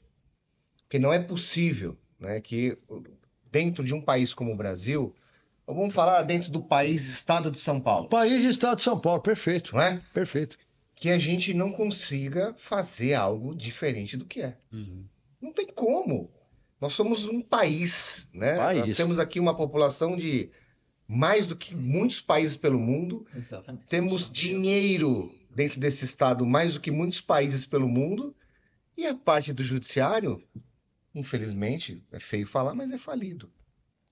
Porque não é possível, né, que dentro de um país como o Brasil, ou vamos falar dentro do país, estado de São Paulo, País e Estado de São Paulo, perfeito. não é? Perfeito. Que a gente não consiga fazer algo diferente do que é. Uhum. Não tem como. Nós somos um país, né? País. Nós temos aqui uma população de mais do que muitos países pelo mundo. Exatamente. Temos dinheiro dentro desse estado mais do que muitos países pelo mundo. E a parte do judiciário, infelizmente, é feio falar, mas é falido.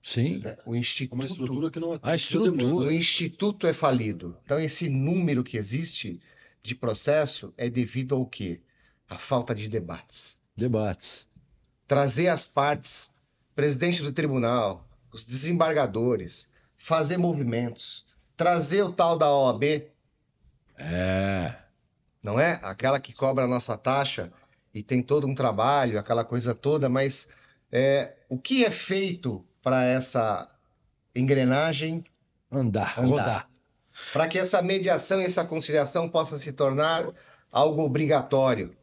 Sim. Né? O Uma instituto, estrutura que não atende A estrutura. o instituto é falido. Então, esse número que existe de processo é devido ao quê? A falta de debates. Debates. Trazer as partes, presidente do tribunal, os desembargadores, fazer movimentos, trazer o tal da OAB, não é? Aquela que cobra a nossa taxa e tem todo um trabalho, aquela coisa toda, mas o que é feito para essa engrenagem Andar. Andar. Rodar. para que essa mediação e essa conciliação possa se tornar algo obrigatório?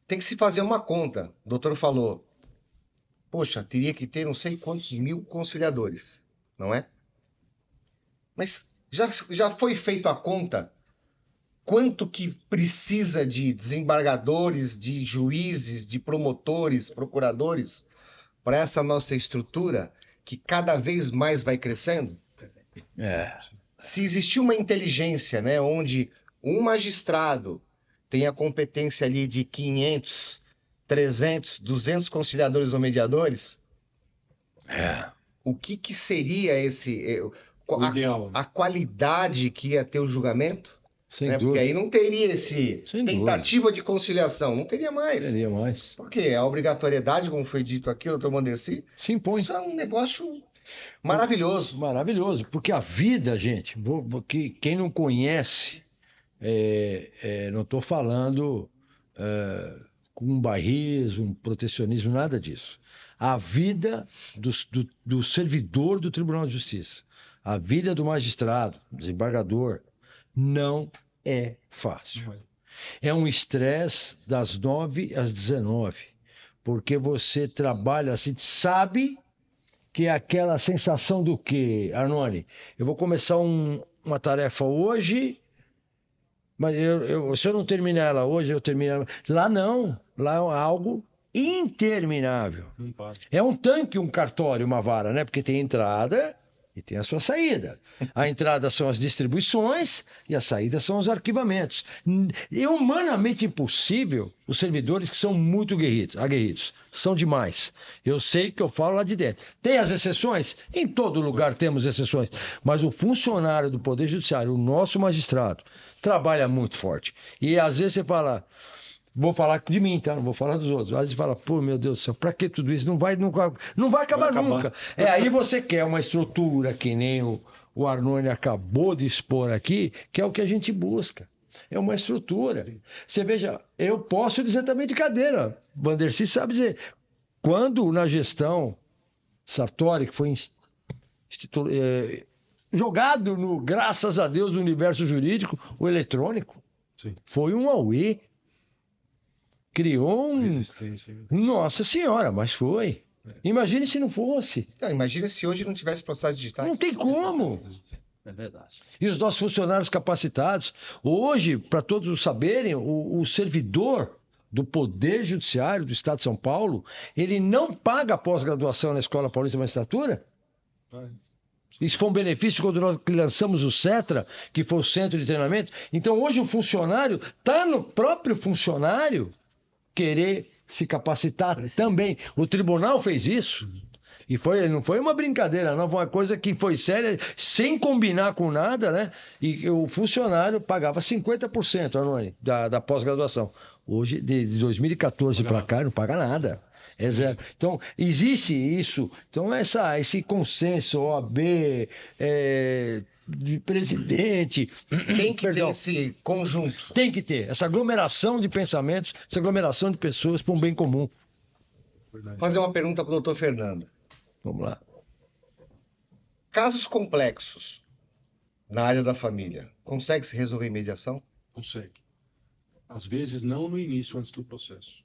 Tem que se fazer uma conta. O doutor falou, poxa, teria que ter não sei quantos mil conciliadores, não é? Mas já foi feita a conta? Quanto que precisa de desembargadores, de juízes, de promotores, procuradores para essa nossa estrutura que cada vez mais vai crescendo? Se existir uma inteligência, né, onde um magistrado tem a competência ali de 500, 300, 200 conciliadores ou mediadores, o que seria O ideal. a qualidade que ia ter o julgamento? Sem Né? Porque dúvida. aí não teria esse Sem tentativa de conciliação, não teria mais. Seria mais. Porque a obrigatoriedade, como foi dito aqui, doutor Vandercy, Se impõe. isso é um negócio maravilhoso. Maravilhoso, porque a vida, gente, quem não conhece, não estou falando com bairrismo, protecionismo, nada disso. A vida do servidor do Tribunal de Justiça, a vida do magistrado, desembargador, não é fácil. Não é. É um estresse das 9 às 19, porque você trabalha assim, sabe que é aquela sensação do quê, Arnone? Eu vou começar uma tarefa hoje, mas se eu não terminar ela hoje, eu termino ela. Lá não, lá é algo interminável. Não para. É um tanque, um cartório, uma vara, né? Porque tem entrada e tem a sua saída. A entrada são as distribuições e a saída são os arquivamentos. É humanamente impossível os servidores que são muito aguerridos. São demais. Eu sei que eu falo lá de dentro. Tem as exceções? Em todo lugar temos exceções. Mas o funcionário do Poder Judiciário, o nosso magistrado, trabalha muito forte. E às vezes você fala... Vou falar de mim, tá? Não vou falar dos outros. Às vezes fala, pô, meu Deus do céu, pra que tudo isso? Não vai acabar nunca. Aí você quer uma estrutura que nem o Arnone acabou de expor aqui, que é o que a gente busca. É uma estrutura. Você veja, eu posso dizer também de cadeira. Vandercy sabe dizer. Quando na gestão Sartori, que foi jogado no, graças a Deus, no universo jurídico, o eletrônico, Sim. foi um auê. Criou um... Resistência. Nossa Senhora, mas foi. Imagine se não fosse. Não, imagina se hoje não tivesse processos digitais. Não tem como. É verdade. E os nossos funcionários capacitados. Hoje, para todos saberem, o servidor do Poder Judiciário do Estado de São Paulo, ele não paga pós-graduação na Escola Paulista de Magistratura. Isso foi um benefício quando nós lançamos o CETRA, que foi o Centro de Treinamento. Então, hoje o funcionário está no próprio funcionário querer se capacitar também. O tribunal fez isso. E não foi uma brincadeira, não. Foi uma coisa que foi séria, sem combinar com nada, né? E o funcionário pagava 50%, Arnone, da pós-graduação. Hoje, de 2014 para cá, não paga nada. É zero. Então, existe isso. Então, esse consenso, OAB, de presidente. Tem que ter esse conjunto. Tem que ter essa aglomeração de pensamentos, essa aglomeração de pessoas para um bem comum. Vou fazer uma pergunta para o doutor Fernando. Vamos lá. Casos complexos na área da família, consegue se resolver em mediação? Consegue. Às vezes não no início, antes do processo.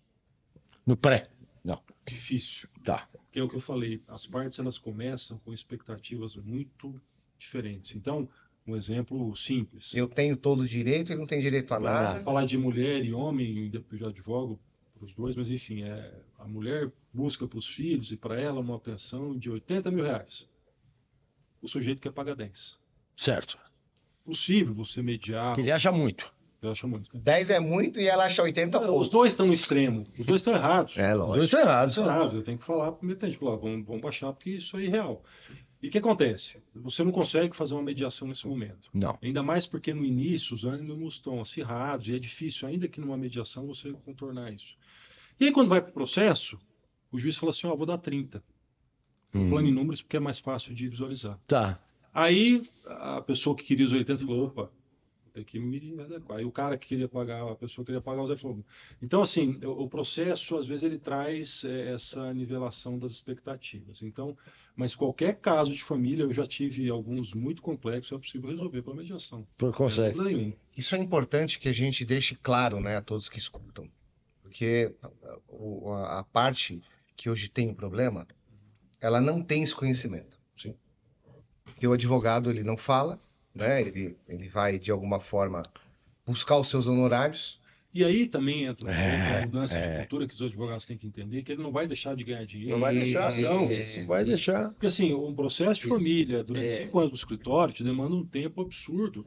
No pré? Não. Difícil. Tá. Que é o que eu falei. As partes elas começam com expectativas muito diferentes. Então, um exemplo simples. Eu tenho todo o direito e não tenho direito a nada. Falar de mulher e homem, eu já advogo para os dois, mas enfim, a mulher busca para os filhos e para ela uma pensão de 80 mil reais. O sujeito quer pagar 10. Certo. Possível você mediar. Ele acha muito. Eu acho muito. 10 é muito e ela acha 80 pouco. Os dois estão no extremo. Os dois estão errados. É, Os lógico. dois estão errados. Estão errados. Eu tenho que falar para o metente. Falar, vamos baixar porque isso é irreal. E o que acontece? Você não consegue fazer uma mediação nesse momento. Não. Ainda mais porque no início os ânimos estão acirrados e é difícil, ainda que numa mediação, você contornar isso. E aí quando vai para o processo, o juiz fala assim, vou dar 30. Falando em números porque é mais fácil de visualizar. Tá. Aí a pessoa que queria os 80 falou, opa, tem que me adequar. Aí o cara que queria pagar, a pessoa que queria pagar os 10 falou. Então, assim, o processo, às vezes, ele traz essa nivelação das expectativas. Então, mas qualquer caso de família, eu já tive alguns muito complexos, é possível resolver pela mediação. Consegue. Não tem nenhum. Isso é importante que a gente deixe claro, né, a todos que escutam. Porque a parte que hoje tem o problema, ela não tem esse conhecimento. Sim. Porque o advogado, ele não fala, né? Ele vai, de alguma forma, buscar os seus honorários. E aí também entra a mudança de cultura que os advogados têm que entender, que ele não vai deixar de ganhar dinheiro. Não vai deixar. Não vai deixar. Porque assim, um processo de família durante 5 anos no escritório te demanda um tempo absurdo.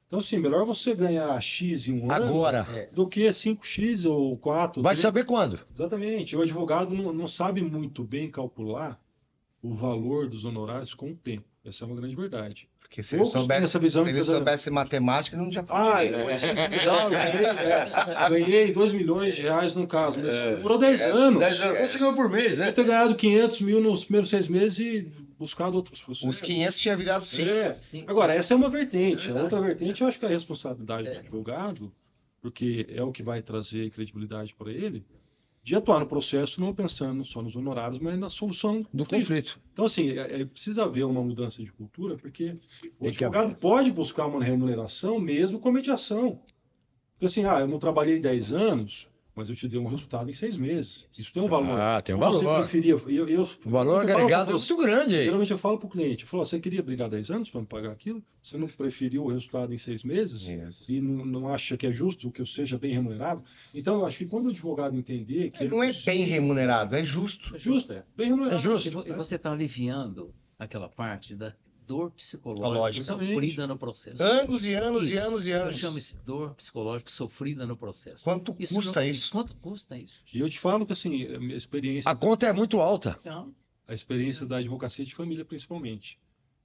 Então, assim, melhor você ganhar X em um Agora. ano do que 5X ou 4. Vai 3. saber quando. Exatamente. O advogado não sabe muito bem calcular o valor dos honorários com o tempo. Essa é uma grande verdade. Porque se ele soubesse matemática, ele não tinha ganhei 2 milhões de reais num caso, mas durou 10 anos. 10 anos. Conseguiu por mês, né? Eu ter ganhado 500 mil nos primeiros 6 meses e buscado outros processos. Os 500 tinha virado 5. Sim. Agora, essa é uma vertente. A outra vertente, eu acho que é a responsabilidade do advogado, porque é o que vai trazer credibilidade para ele, de atuar no processo não pensando só nos honorários, mas na solução Do conflito. Então, assim, precisa haver uma mudança de cultura, porque o advogado pode buscar uma remuneração mesmo com mediação. Porque assim, eu não trabalhei 10 anos, mas eu te dei um resultado em 6 meses. Isso tem um valor. Tem um Então, valor. Você preferia, O valor agregado é muito grande aí. Geralmente eu falo para o cliente, você queria brigar 10 anos para me pagar aquilo? Você não preferiu o resultado em 6 meses? Isso. E não acha que é justo que eu seja bem remunerado? Então, eu acho que quando o advogado entender que... Não é bem remunerado, é justo. É justo, bem remunerado. É justo. E você está aliviando aquela parte dor psicológica Lógico. sofrida no processo. Anos e anos e Isso. anos e Eu anos. chamo isso de dor psicológica sofrida no processo. Quanto custa isso? Quanto custa isso? E eu te falo que assim, a minha experiência, A conta é muito alta. Então, a experiência da advocacia de família, principalmente.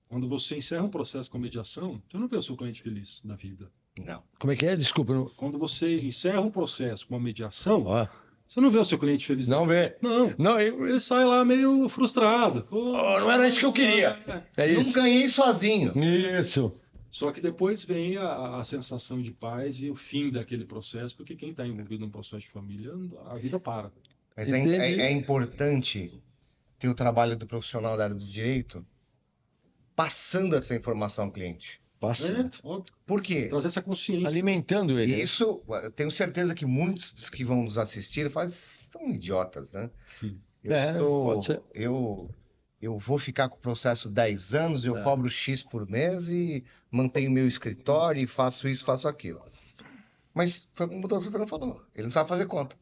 Quando você encerra um processo com mediação, você não vê o seu cliente feliz na vida. Não. Como é que é? Desculpa. Quando você encerra um processo com uma mediação, Ó, você não vê o seu cliente feliz. não vê. Não. Não, Ele sai lá meio frustrado. Pô, não era isso que eu queria. É Não isso. ganhei sozinho. Isso. Só que depois vem a sensação de paz e o fim daquele processo, porque quem está envolvido num processo de família, a vida para. Mas é, Entendi. é importante ter o trabalho do profissional da área do direito passando essa informação ao cliente. Passando. Óbvio. Por quê? Trazer essa consciência. Alimentando ele. Isso, eu tenho certeza que muitos dos que vão nos assistir são idiotas, né? Pode ser. Eu vou ficar com o processo 10 anos, eu É. cobro X por mês e mantenho meu escritório e faço isso, faço aquilo. Mas foi como o doutor Fernando falou, ele não sabe fazer conta.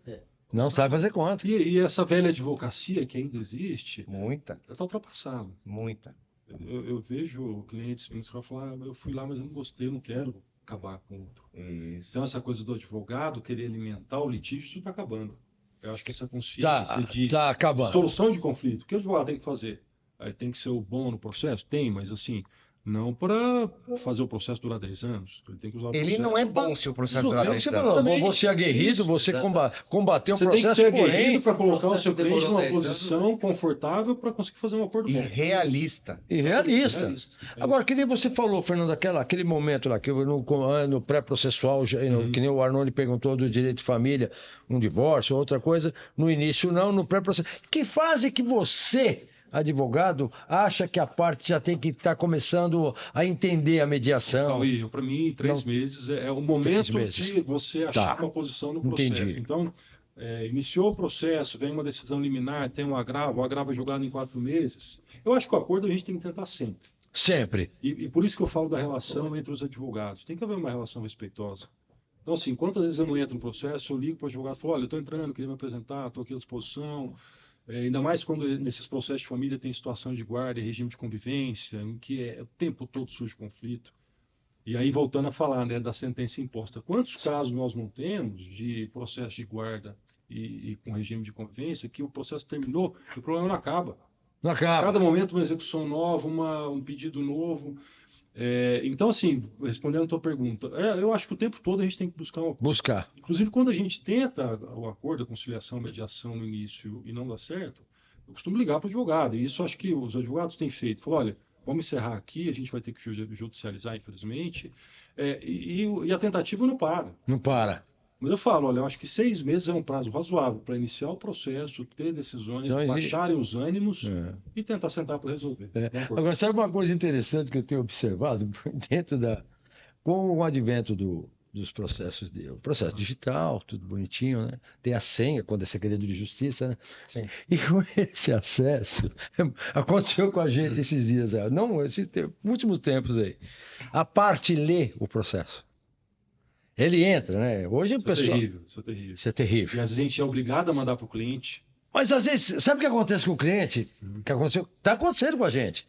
Não sabe fazer conta. E essa velha advocacia que ainda existe, Muita, ela está ultrapassada. muita. Eu vejo clientes que falam, eu fui lá, mas eu não gostei, eu não quero acabar com outro. Isso. Então, essa coisa do advogado querer alimentar o litígio, isso está acabando. Eu acho que essa consciência de Tá acabando. solução de conflito, o que o advogado tem que fazer? Ele tem que ser o bom no processo? Tem, mas assim, não para fazer o processo durar 10 anos. Ele tem que usar o Ele processo não é pra- bom se o processo Isso, durar é o que 10 Você anos. falou, Também. você é aguerrido, Isso. você combater um Você tem que processo, ser porém, aguerrido para colocar o processo seu cliente demorou numa 10 anos. posição confortável para conseguir fazer um acordo E bom. realista. e realista. Realista. Agora, que nem você falou, Fernando, aquele momento lá, que eu no pré-processual, que nem o Arnone perguntou do direito de família, um divórcio, outra coisa, no início não, no pré-processo. Que fase que você, advogado, acha que a parte já tem que estar começando a entender a mediação? Cauê, para mim, 3 Não. meses é o momento 3 meses. de você achar Tá. uma posição no processo. Entendi. Então, iniciou o processo, vem uma decisão liminar, tem um agravo, o agravo é jogado em 4 meses. Eu acho que o acordo a gente tem que tentar sempre. Sempre. E por isso que eu falo da relação entre os advogados. Tem que haver uma relação respeitosa. Então, assim, quantas vezes eu não entro no processo, eu ligo para o advogado e falo, olha, eu estou entrando, queria me apresentar, estou aqui à disposição. Ainda mais quando nesses processos de família tem situação de guarda e regime de convivência, em que o tempo todo surge conflito. E aí, voltando a falar, né, da sentença imposta. Quantos casos nós não temos de processo de guarda e com regime de convivência que o processo terminou e o problema não acaba? Não A acaba. cada momento uma execução nova, um pedido novo. Então, assim, respondendo a tua pergunta, eu acho que o tempo todo a gente tem que buscar um acordo. Buscar. Inclusive, quando a gente tenta o acordo, a conciliação, a mediação no início e não dá certo, eu costumo ligar para o advogado. E isso acho que os advogados têm feito. Falar, olha, vamos encerrar aqui, a gente vai ter que judicializar, infelizmente. E a tentativa não para. Não para. Mas eu falo, olha, eu acho que 6 meses é um prazo razoável para iniciar o processo, ter decisões, Então, baixarem os ânimos É. e tentar sentar para resolver. Um acordo. Agora, sabe uma coisa interessante que eu tenho observado dentro com o advento dos processos o processo digital, tudo bonitinho, né? Tem a senha quando é segredo de justiça, né? Sim. E com esse acesso, aconteceu com a gente esses dias, últimos tempos aí. A parte lê o processo. Ele entra, né? Hoje o Isso é pessoal. terrível, isso é terrível. Isso é E terrível. às vezes a gente é obrigado a mandar para o cliente. Mas às vezes, sabe o que acontece com o cliente? Que aconteceu? Está acontecendo com a gente.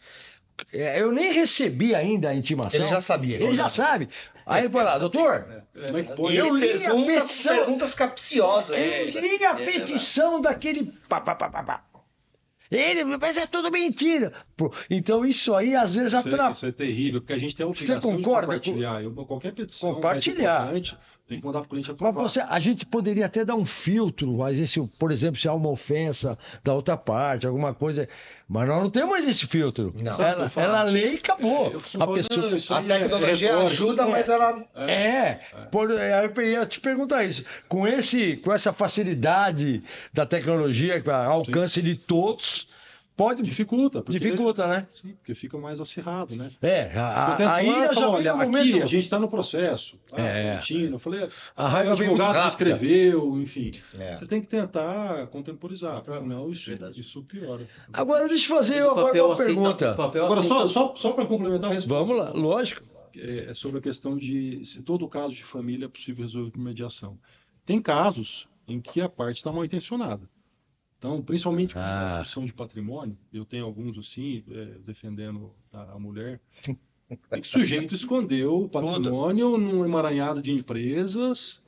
Eu nem recebi ainda a intimação. Ele já sabia. Ele já sabe. Aí ele foi lá, doutor, Como é que pode? E Eu ele li a pergunta petição. perguntas capciosas. eu li a petição daquele. Pá, pá, pá, pá, pá. Ele, mas é tudo mentira. Pô, então isso aí às vezes atrapalha. Isso é terrível, porque a gente tem a obrigação de concorda compartilhar. Qualquer petição Compartilhar. mais importante, tem que mandar para o cliente Mas aprovar. a gente poderia até dar um filtro, às vezes, por exemplo, se há uma ofensa da outra parte, alguma coisa. Mas nós não temos esse filtro. Não. Sabe o que eu falo? Ela lê e acabou. Eu costumo A falar, pessoa. não, isso A aí tecnologia retórica. ajuda, mas ela. Eu ia te perguntar isso. Com essa facilidade da tecnologia, alcance de todos, pode Dificulta. dificulta, né? Sim, porque fica mais acirrado, né? Eu tento Aí já já olha, olha, aqui a gente está no processo. É. Eu falei, A raiva o vem muito advogado que rápida. escreveu, enfim. É. Você tem que tentar contemporizar, senão Verdade. isso piora. Agora deixa eu fazer o agora papel uma aceita- pergunta. o papel Agora, aceita- só para complementar a resposta. Vamos lá, lógico. É sobre a questão de se todo caso de família é possível resolver por mediação. Tem casos em que a parte está mal intencionada. Então, principalmente com a discussão de patrimônio, eu tenho alguns assim, defendendo a mulher, tem que o sujeito escondeu o patrimônio num emaranhado de empresas,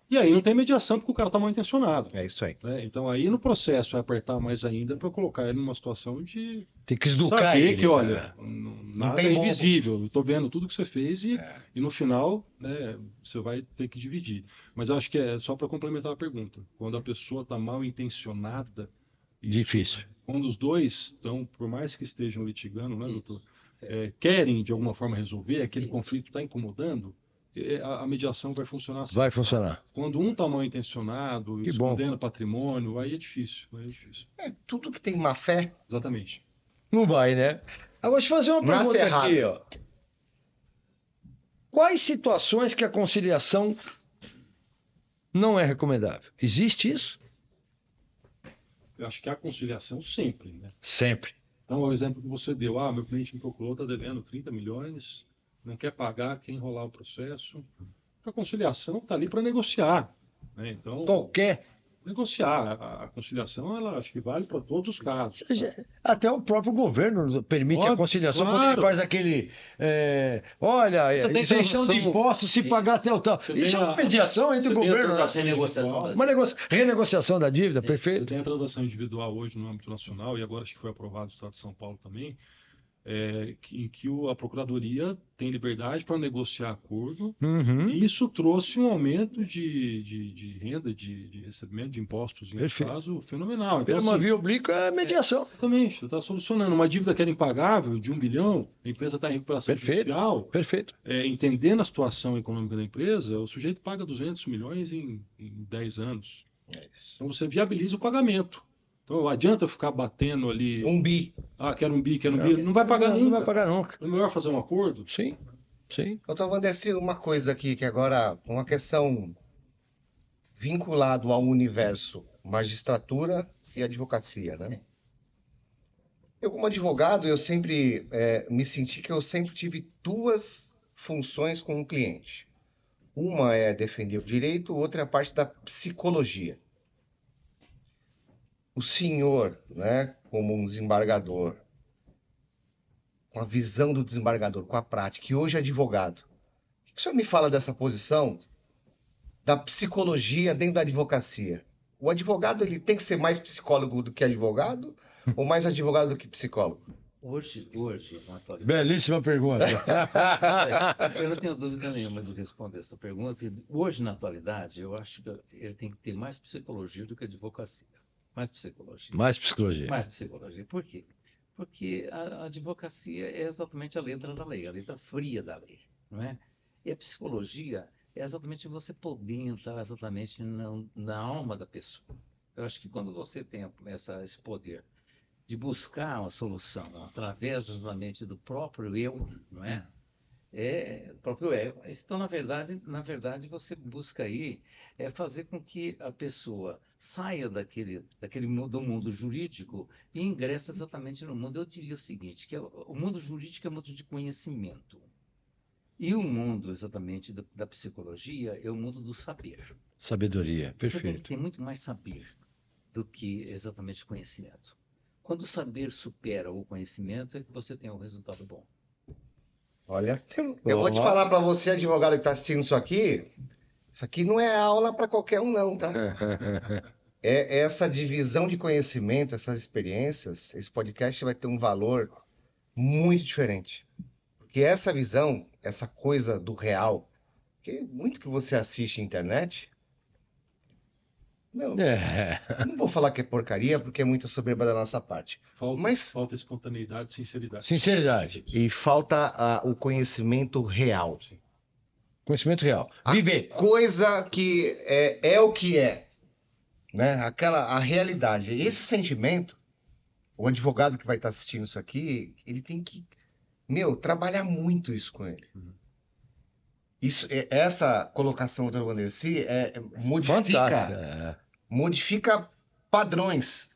e aí não tem mediação porque o cara está mal intencionado. É isso aí. Né? Então aí no processo é apertar mais ainda para colocar ele numa situação de Tem que educar saber ele, que, olha, Não nada tem é bobo. invisível. Eu estou vendo tudo que você fez e no final, né, você vai ter que dividir. Mas eu acho que é só para complementar a pergunta. Quando a pessoa está mal intencionada, Difícil. quando os dois estão, por mais que estejam litigando, né, doutor, querem de alguma forma resolver, aquele conflito está incomodando, a mediação vai funcionar assim. Vai funcionar. Quando um está mal intencionado, Que bom. escondendo patrimônio, aí é difícil. Aí é difícil. Tudo que tem má fé, Exatamente. Não vai, né? Agora, deixa eu fazer uma Nasce pergunta aqui, errado. ó. Quais situações que a conciliação não é recomendável? Existe isso? Eu acho que a conciliação sempre, né? Sempre. Então, o exemplo que você deu, meu cliente me procurou, está devendo 30 milhões, não quer pagar, quer enrolar o processo. A conciliação está ali para negociar. Né? Então, Qualquer. negociar. A conciliação, ela acho que vale para todos os casos. Até o próprio governo permite a Óbvio, conciliação quando claro. ele faz aquele. Olha, Você tem isenção de transação- impostos se pagar até o tal. Você Isso é tem uma a- mediação entre você o tem a governo. transação Né? negociação. Uma renegociação da dívida, Você perfeito. tem a transação individual hoje no âmbito nacional, e agora acho que foi aprovado no Estado de São Paulo também, em que a Procuradoria tem liberdade para negociar acordo, Uhum. e isso trouxe um aumento de renda, de recebimento de impostos, nesse Perfeito. caso, fenomenal. Então, Pela uma assim, via oblíqua é mediação. exatamente, você está solucionando uma dívida que era impagável, de 1 bilhão, a empresa está em recuperação Perfeito. judicial, Perfeito. entendendo a situação econômica da empresa, o sujeito paga 200 milhões em 10 anos. Então você viabiliza o pagamento. Então não adianta eu ficar batendo ali, Um bi. quero um bi, não vai pagar nunca. Não vai pagar nunca. É melhor fazer um acordo? Sim, sim. Doutor Vandercy, uma coisa aqui que agora, uma questão vinculado ao universo magistratura e advocacia, né? Eu, como advogado, eu sempre me senti que eu sempre tive duas funções com o cliente. Uma é defender o direito, outra é a parte da psicologia. O senhor, né, como um desembargador, com a visão do desembargador, com a prática, e hoje advogado, o que o senhor me fala dessa posição da psicologia dentro da advocacia? O advogado ele tem que ser mais psicólogo do que advogado ou mais advogado do que psicólogo? Hoje, na atualidade, Belíssima pergunta. eu não tenho dúvida nenhuma de responder essa pergunta. E hoje, na atualidade, eu acho que ele tem que ter mais psicologia do que advocacia. Mais psicologia. Mais psicologia. Mais psicologia. Por quê? Porque a advocacia é exatamente a letra da lei, a letra fria da lei, não é? E a psicologia é exatamente você poder entrar exatamente na alma da pessoa. Eu acho que quando você tem esse poder de buscar uma solução através exatamente do próprio eu, não é? Do próprio ego. Então, na verdade, você busca aí fazer com que a pessoa saia do mundo jurídico e ingresse exatamente no mundo. Eu diria o seguinte, que o mundo jurídico é um mundo de conhecimento. E o mundo, exatamente, da psicologia é o mundo do saber. Sabedoria, Você tem que perfeito. ter muito mais saber do que exatamente conhecimento. Quando o saber supera o conhecimento, é que você tem um resultado bom. Olha, eu vou te falar para você, advogado que está assistindo isso aqui não é aula para qualquer um não, tá? É essa divisão de conhecimento, essas experiências, esse podcast vai ter um valor muito diferente. Porque essa visão, essa coisa do real, que muito que você assiste na internet, não vou falar que é porcaria, porque é muita soberba da nossa parte. Falta espontaneidade, sinceridade. Sinceridade. E falta o conhecimento real. Conhecimento real. Viver. Coisa que é o que é. Né? A realidade. Esse sentimento, o advogado que vai estar assistindo isso aqui, ele tem que, trabalhar muito isso com ele. Essa colocação do Vandercy modifica padrões.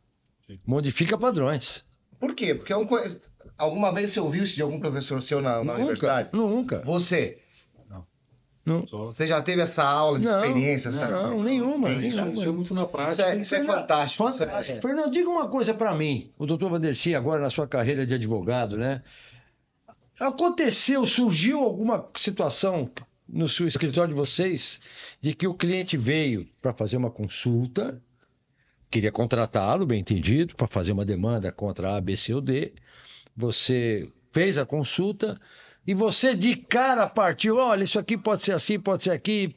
Modifica padrões. Por quê? Porque alguma vez você ouviu isso de algum professor seu na universidade? Nunca. Você. Não. Não. Só. Você já teve essa aula de Não, experiência? não, nenhuma. Isso é muito na prática. Isso é fantástico. Isso é- Fantástico. Fernando, diga uma coisa para mim. O doutor Vandercy, agora na sua carreira de advogado, né? Surgiu alguma situação no seu escritório de vocês de que o cliente veio para fazer uma consulta, queria contratá-lo, bem entendido, para fazer uma demanda contra A, B, C ou D. Você fez a consulta e você de cara partiu, olha, isso aqui pode ser assim, pode ser aqui,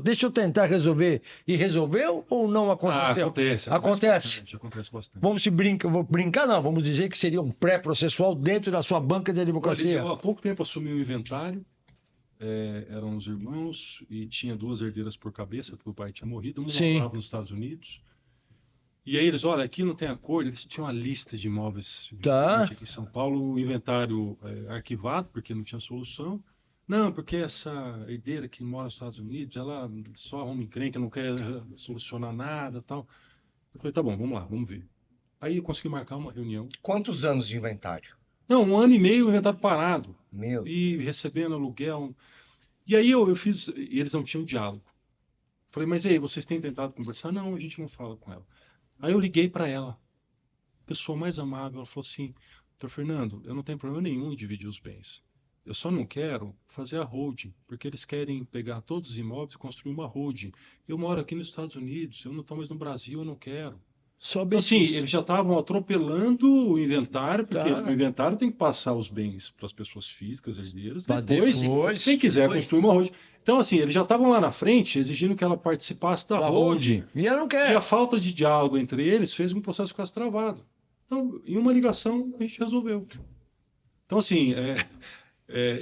deixa eu tentar resolver. E resolveu ou não aconteceu? Acontece bastante. Vamos brincar, não, vamos dizer que seria um pré-processual dentro da sua banca de advocacia. Eu há pouco tempo assumi o inventário, eram os irmãos e tinha 2 herdeiras por cabeça, porque o pai tinha morrido, um Sim. morava nos Estados Unidos. E aí eles, olha, aqui não tem acordo, eles tinham uma lista de imóveis Tá. aqui em São Paulo, o inventário arquivado, porque não tinha solução. Não, porque essa herdeira que mora nos Estados Unidos, ela só arruma encrenca, não quer solucionar nada e tal. Eu falei, tá bom, vamos lá, vamos ver. Aí eu consegui marcar uma reunião. Quantos anos de inventário? Não, 1 ano e meio o inventário parado. Meu. E recebendo aluguel. E aí eu fiz, e eles não tinham diálogo. Falei, mas e aí, vocês têm tentado conversar? Não, a gente não fala com ela. Aí eu liguei para ela, pessoa mais amável, ela falou assim, doutor Fernando, eu não tenho problema nenhum em dividir os bens. Eu só não quero fazer a holding, porque eles querem pegar todos os imóveis e construir uma holding. Eu moro aqui nos Estados Unidos, eu não estou mais no Brasil, eu não quero. Então, assim, eles já estavam atropelando o inventário, porque o inventário tem que passar os bens para as pessoas físicas, herdeiras, depois, quem quiser construir uma holding. Então, assim, eles já estavam lá na frente exigindo que ela participasse da holding. E ela não quer. E a falta de diálogo entre eles fez com que o processo ficasse travado. Então, em uma ligação, a gente resolveu. Então, assim,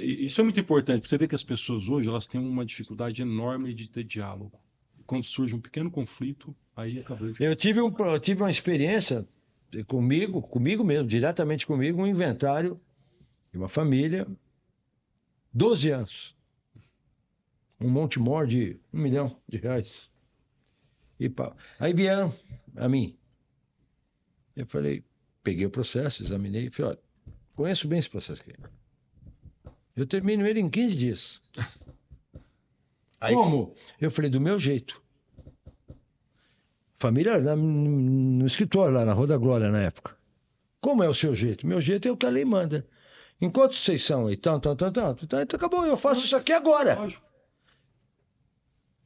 isso é muito importante. Você vê que as pessoas hoje elas têm uma dificuldade enorme de ter diálogo. Quando surge um pequeno conflito, aí acabou. Eu tive uma experiência comigo mesmo, diretamente comigo, um inventário de uma família, 12 anos. Um monte mor de R$1 milhão. E pá. Aí vieram a mim. Eu falei, peguei o processo, examinei e falei, olha, conheço bem esse processo aqui. Eu termino ele em 15 dias. Aí, Como? Eu falei, do meu jeito. Família no escritório, lá na Rua da Glória, na época. Como é o seu jeito? Meu jeito é o que a lei manda. Enquanto vocês são aí, então acabou, eu faço isso aqui agora. Lógico.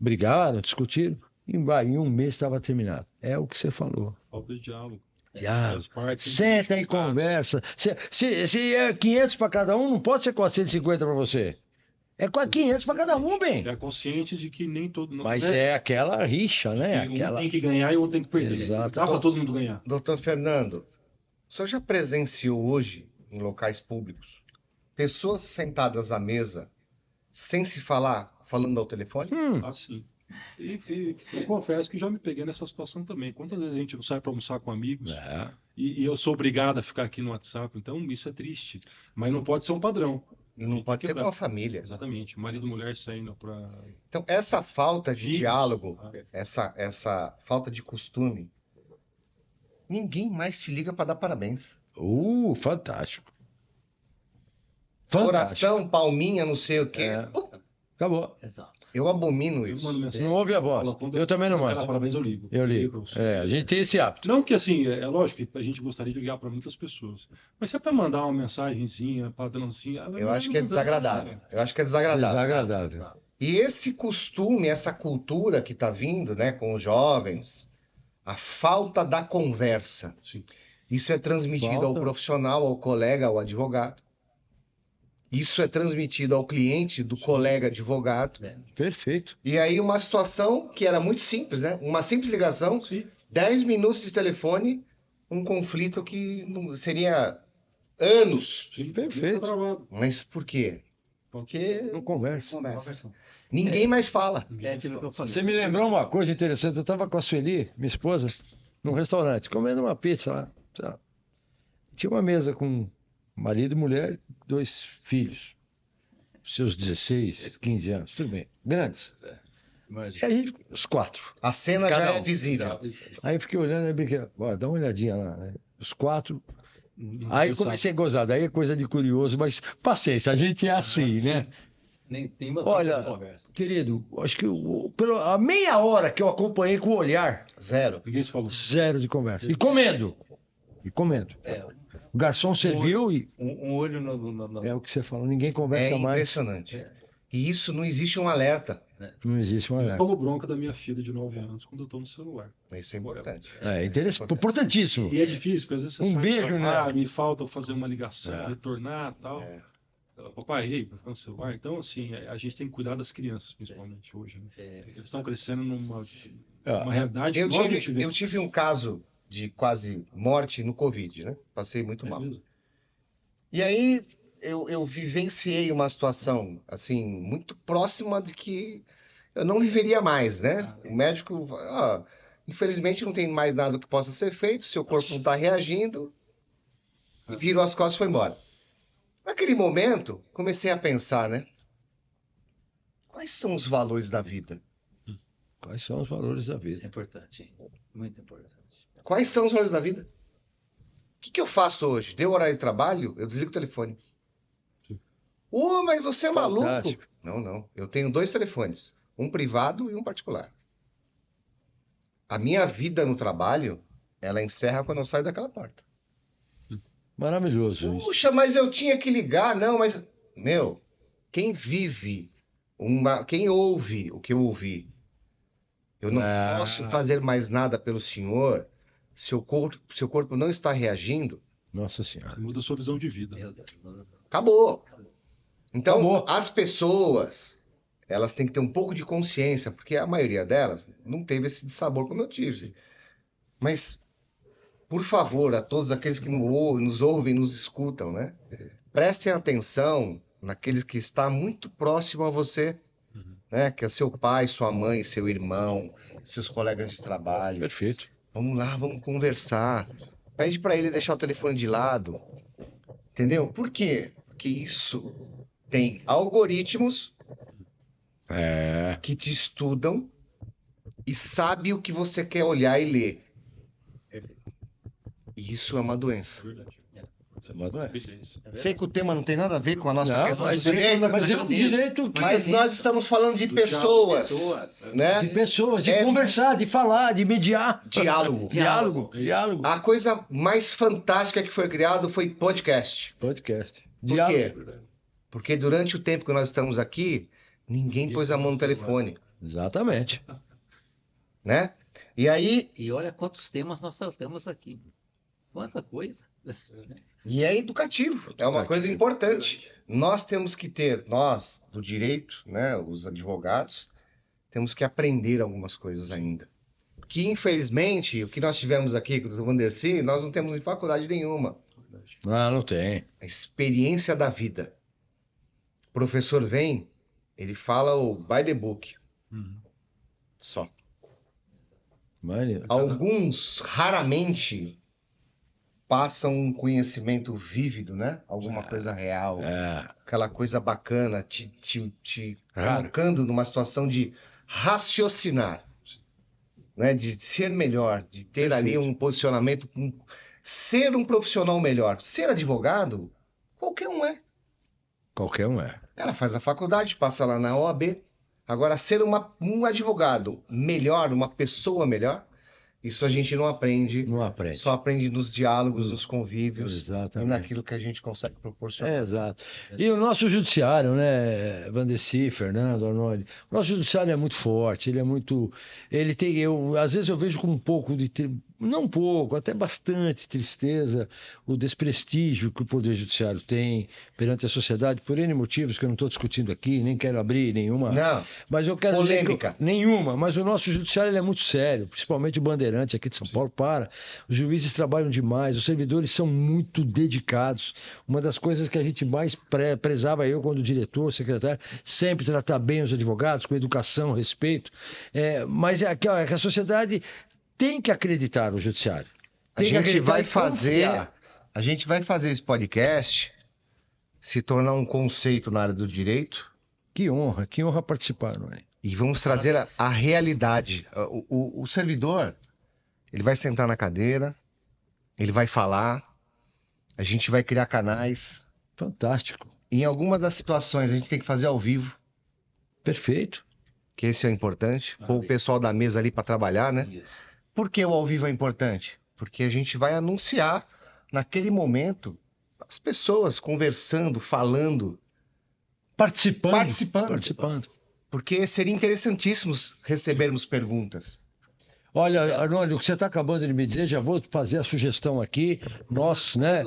Brigaram, discutiram, e em 1 mês estava terminado. É o que você falou. Falta de diálogo. Diálogo. partes Senta e identificadas. conversa. Se é 500 para cada um, não pode ser 450 para você. É 500 para cada um, bem. É consciente de que nem todo mundo. Mas é aquela rixa, né? Um Aquela... tem que ganhar e o outro tem que perder. Exato. Dá para todo mundo ganhar. doutor Fernando, o senhor já presenciou hoje, em locais públicos, pessoas sentadas à mesa, sem se falar, falando ao telefone? Assim. E eu confesso que já me peguei nessa situação também. Quantas vezes a gente não sai para almoçar com amigos e eu sou obrigado a ficar aqui no WhatsApp? Então, isso é triste. Mas não pode ser um padrão. E não pode ser com a família. Exatamente. Marido e mulher saindo para... Então, essa falta de Filhos. diálogo, essa falta de costume, ninguém mais te liga para dar parabéns. Fantástico. Oração, palminha, não sei o quê. É. Acabou. Exato. Eu abomino Eu isso. mando mensagem. Não ouve a voz. Fala, quando Eu também não quero mando. Parabéns, eu ligo. Eu ligo. pra você. A gente tem esse hábito. Não que assim, é lógico que a gente gostaria de ligar para muitas pessoas. Mas se é para mandar uma mensagenzinha, padrãozinha... Eu acho que é desagradável. Eu acho que é desagradável. Desagradável. E esse costume, essa cultura que está vindo, né, com os jovens, a falta da conversa. Sim. Isso é transmitido ao profissional, ao colega, ao advogado. Isso é transmitido ao cliente do colega advogado. Perfeito. E aí uma situação que era muito simples, né? Uma simples ligação, Sim. 10 minutos de telefone, um conflito que seria anos. Sim. Perfeito. Fica travado. Mas por quê? Porque Não conversa. conversa. Ninguém mais fala. Tipo o que eu falei. Você me lembrou uma coisa interessante. Eu estava com a Sueli, minha esposa, num restaurante, comendo uma pizza lá. Sei lá. Tinha uma mesa com marido e mulher, 2 filhos. Seus 16, 15 anos, tudo bem. Grandes. Mas E aí, os 4. A cena Cada já um. é visível. Aí eu fiquei olhando e brinquei, ó, dá uma olhadinha lá, né? Os 4. Aí comecei a gozar, daí é coisa de curioso, mas paciência, a gente é assim, né? Nem tem uma Olha, troca de conversa. querido, acho que a meia hora que eu acompanhei com o olhar, Zero. Ninguém se falou. zero de conversa. E comendo. E comendo. É, O garçom serviu e um olho no- é o que você falou, ninguém conversa É mais. impressionante. É. E isso não existe um alerta. Não existe uma Eu alerta. tomo bronca da minha filha de 9 anos quando eu tô no celular. Isso é importante. É interessante, importantíssimo. E é difícil, porque às vezes você Um sai beijo, pra né? lá, me falta eu fazer uma ligação, É. retornar e tal. É. Ela, papai, ei, vai ficar no celular. Então, assim, a gente tem que cuidar das crianças, principalmente hoje. Né? Eles estão crescendo numa realidade Eu que nós não tive, tivemos. eu tive um caso de quase morte no Covid, né? Passei muito É mal. mesmo? E aí eu vivenciei uma situação, assim, muito próxima de que eu não viveria mais, né? O médico, infelizmente não tem mais nada que possa ser feito, seu corpo não está reagindo, e virou as costas e foi embora. Naquele momento, comecei a pensar, né? Quais são os valores da vida? Quais são os valores da Isso vida? é importante, hein? Muito importante. Quais são os valores da vida? O que eu faço hoje? Deu horário de trabalho, eu desligo o telefone. Mas você é maluco? Fantástico. Não. Eu tenho 2 telefones. Um privado e um particular. A minha vida no trabalho, ela encerra quando eu saio daquela porta. Maravilhoso isso. Puxa, mas eu tinha que ligar. Não, mas... Meu, quem vive, quem ouve o que eu ouvi, eu não posso fazer mais nada pelo senhor, seu corpo não está reagindo, Nossa Senhora. Muda a sua visão de vida. Meu Deus. acabou. Então, Acabou. as pessoas, elas têm que ter um pouco de consciência, porque a maioria delas não teve esse dissabor como eu tive. Mas, por favor, a todos aqueles que nos ouvem, nos escutam, né? Prestem atenção naqueles que está muito próximo a você, né? Que é seu pai, sua mãe, seu irmão, seus colegas de trabalho. Perfeito. Vamos lá, vamos conversar. Pede para ele deixar o telefone de lado. Entendeu? Por quê? Porque isso tem algoritmos É. que te estudam e sabe o que você quer olhar e ler. E isso é uma doença. Você mandou essa. Sei que o tema não tem nada a ver com a nossa Não, questão mas do direito, mas é um direito que... mas nós estamos falando de pessoas, né? de pessoas, de É- conversar, de falar, de mediar. Diálogo. Diálogo. A coisa mais fantástica que foi criado foi podcast. Podcast. Por quê? Porque durante o tempo que nós estamos aqui, ninguém pôs a mão no telefone, Exatamente. né? E aí, E olha quantos temas nós tratamos aqui. Quanta coisa. e é educativo, é uma coisa importante. Nós temos que ter, nós do direito, né, os advogados, temos que aprender algumas coisas ainda. Que infelizmente, o que nós tivemos aqui com o Dr. Vandercy, nós não temos em faculdade nenhuma. Não tem. A experiência da vida. O professor vem, ele fala o by the book. Só. Mas, Alguns raramente passam um conhecimento vívido, né? Alguma coisa real, aquela coisa bacana, te Raro. colocando numa situação de raciocinar, né? De ser melhor, de ter ali um posicionamento, ser um profissional melhor. Ser advogado, qualquer um é. qualquer um é. Ela faz a faculdade, passa lá na OAB. Agora, ser um advogado melhor, uma pessoa melhor, isso a gente não aprende. Não aprende. Só aprende nos diálogos, nos convívios Exatamente. e naquilo que a gente consegue proporcionar. Exato. E o nosso judiciário, né, Vandercy, Fernando, Arnoldi, o nosso judiciário é muito forte, ele é muito... Ele tem, às vezes eu vejo com um pouco de... Não um pouco, até bastante tristeza, o desprestígio que o Poder Judiciário tem perante a sociedade, por N motivos que eu não estou discutindo aqui, nem quero abrir nenhuma... Não, Mas eu quero polêmica. dizer que nenhuma, mas o nosso judiciário ele é muito sério, principalmente o Bandeirante aqui de São Paulo, os juízes trabalham demais, os servidores são muito dedicados. Uma das coisas que a gente mais prezava, eu quando diretor, secretário, sempre tratar bem os advogados, com educação, respeito, mas é que a sociedade tem que acreditar no judiciário. A Tem que gente acreditar vai e fazer, confiar. a gente vai fazer esse podcast se tornar um conceito na área do direito Que honra participar, não é? e vamos trazer a realidade. O servidor, ele vai sentar na cadeira, ele vai falar, a gente vai criar canais. Fantástico. Em alguma das situações a gente tem que fazer ao vivo. Perfeito. Que esse é o importante. Pôr o pessoal da mesa ali para trabalhar, né? Isso. Por que o ao vivo é importante? Porque a gente vai anunciar naquele momento as pessoas conversando, falando, participando. Porque seria interessantíssimo recebermos perguntas. Olha, Arnoldo, o que você está acabando de me dizer, já vou fazer a sugestão aqui. Nós, né,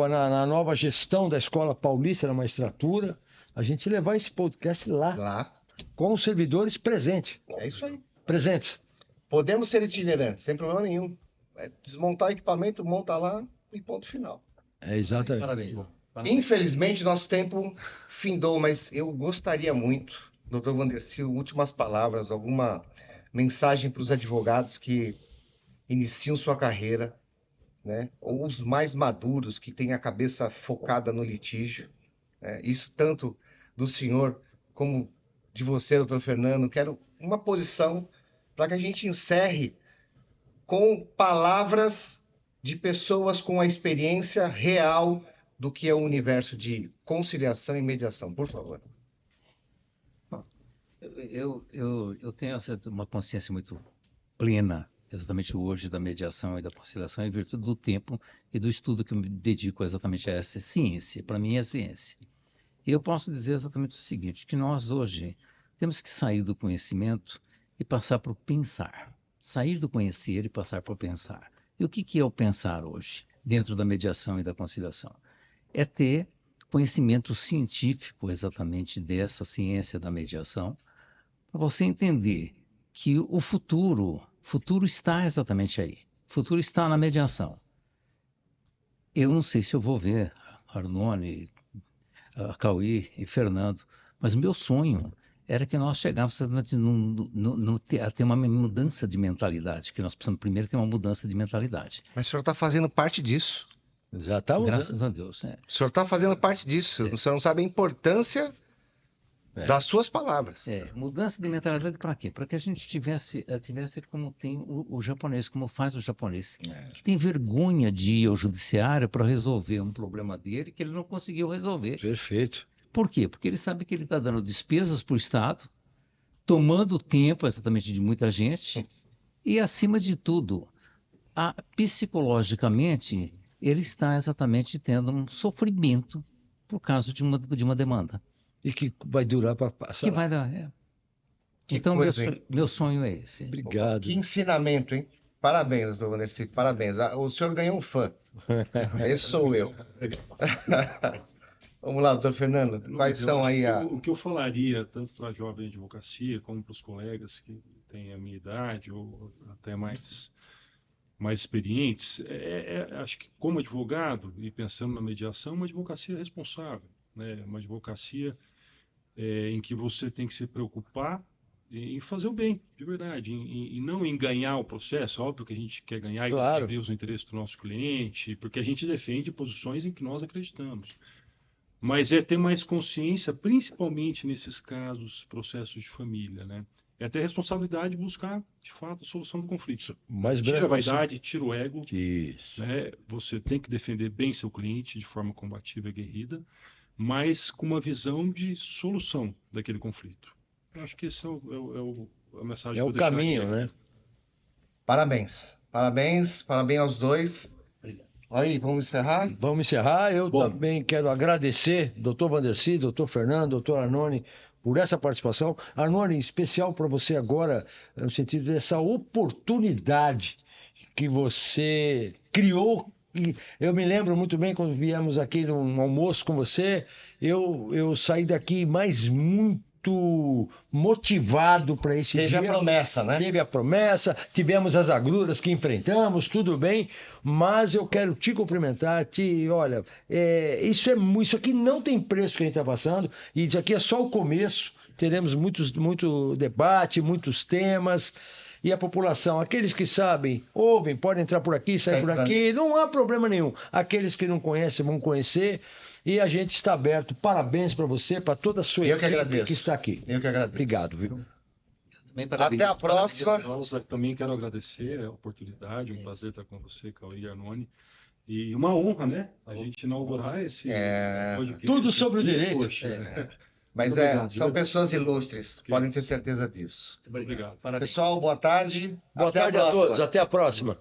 na nova gestão da Escola Paulista da Magistratura, a gente levar esse podcast lá, com os servidores presentes. É isso aí. Presentes. Podemos ser itinerantes, sem problema nenhum. É desmontar o equipamento, monta lá e ponto final. É exatamente. Parabéns. Infelizmente, nosso tempo findou, mas eu gostaria muito, doutor Wandercy, últimas palavras, alguma mensagem para os advogados que iniciam sua carreira, né? Ou os mais maduros, que têm a cabeça focada no litígio. Né? Isso tanto do senhor como de você, doutor Fernando. Quero uma posição para que a gente encerre com palavras de pessoas com a experiência real do que é o universo de conciliação e mediação. Por favor. Eu tenho uma consciência muito plena, exatamente hoje, da mediação e da conciliação, em virtude do tempo e do estudo que eu me dedico exatamente a essa ciência. Para mim, é ciência. E eu posso dizer exatamente o seguinte, que nós hoje temos que sair do conhecimento e passar para o pensar. Sair do conhecer e passar para o pensar. E o que é o pensar hoje, dentro da mediação e da conciliação? É ter conhecimento científico exatamente dessa ciência da mediação, para você entender que o futuro está exatamente aí. O futuro está na mediação. Eu não sei se eu vou ver Arnone, Cauê e Fernando, mas o meu sonho era que nós chegássemos a ter uma mudança de mentalidade, que nós precisamos primeiro ter uma mudança de mentalidade. Mas o senhor está fazendo parte disso. Já está mudando. Graças a Deus. O senhor está fazendo parte disso. O senhor não sabe a importância das suas palavras. Mudança de mentalidade para quê? Para que a gente tivesse como tem o japonês, como faz o japonês, que tem vergonha de ir ao judiciário para resolver um problema dele que ele não conseguiu resolver. Perfeito. Por quê? Porque ele sabe que ele está dando despesas para o Estado, tomando tempo exatamente de muita gente e, acima de tudo, psicologicamente, ele está exatamente tendo um sofrimento por causa de uma demanda. E que vai durar para passar. Que vai dar, Então, meu sonho é esse. Obrigado. Que ensinamento, hein? Parabéns, doutor Wandercy, parabéns. O senhor ganhou um fã. Esse sou eu. Vamos lá, doutor Fernando. Quais são aí O que eu falaria, tanto para a jovem advocacia, como para os colegas que têm a minha idade, ou até mais experientes, acho que como advogado, e pensando na mediação, uma advocacia responsável, né? Uma advocacia em que você tem que se preocupar em fazer o bem, de verdade, e não em ganhar o processo. Óbvio que a gente quer ganhar e defender os interesses do nosso cliente, porque a gente defende posições em que nós acreditamos. Mas é ter mais consciência, principalmente nesses casos, processos de família, né? É ter responsabilidade de buscar, de fato, a solução do conflito. Tira a vaidade, tira o ego. Isso. Né? Você tem que defender bem seu cliente de forma combativa e aguerrida, mas com uma visão de solução daquele conflito. Eu acho que esse é a mensagem que eu deixaria. É o caminho, né? Parabéns. Parabéns aos dois. Aí, vamos encerrar? Vamos encerrar. Eu também quero agradecer, doutor Wandercy, doutor Fernando, doutor Arnone, por essa participação. Arnone, em especial para você agora, no sentido dessa oportunidade que você criou. E eu me lembro muito bem quando viemos aqui num almoço com você, eu saí daqui muito motivado para esse dia. Teve a promessa, né? Teve a promessa, tivemos as agruras que enfrentamos, tudo bem, mas eu quero te cumprimentar, olha, isso aqui não tem preço que a gente está passando, e isso aqui é só o começo, teremos muito debate, muitos temas, e a população, aqueles que sabem, ouvem, podem entrar por aqui, sair por aqui, não há problema nenhum. Aqueles que não conhecem vão conhecer. E a gente está aberto. Parabéns para você, para toda a sua equipe que está aqui. Eu que agradeço. Obrigado, viu? Até a próxima. Também quero agradecer a oportunidade, um prazer estar com você, Cauê e Arnone. E uma honra, né? A gente inaugurar esse podcast. Tudo sobre o direito. Poxa, Mas Muito obrigado, são viu? pessoas ilustres, podem ter certeza disso. Muito obrigado. Obrigado. Parabéns. Pessoal, boa tarde. Boa Até a tarde a próxima. todos. Até a próxima.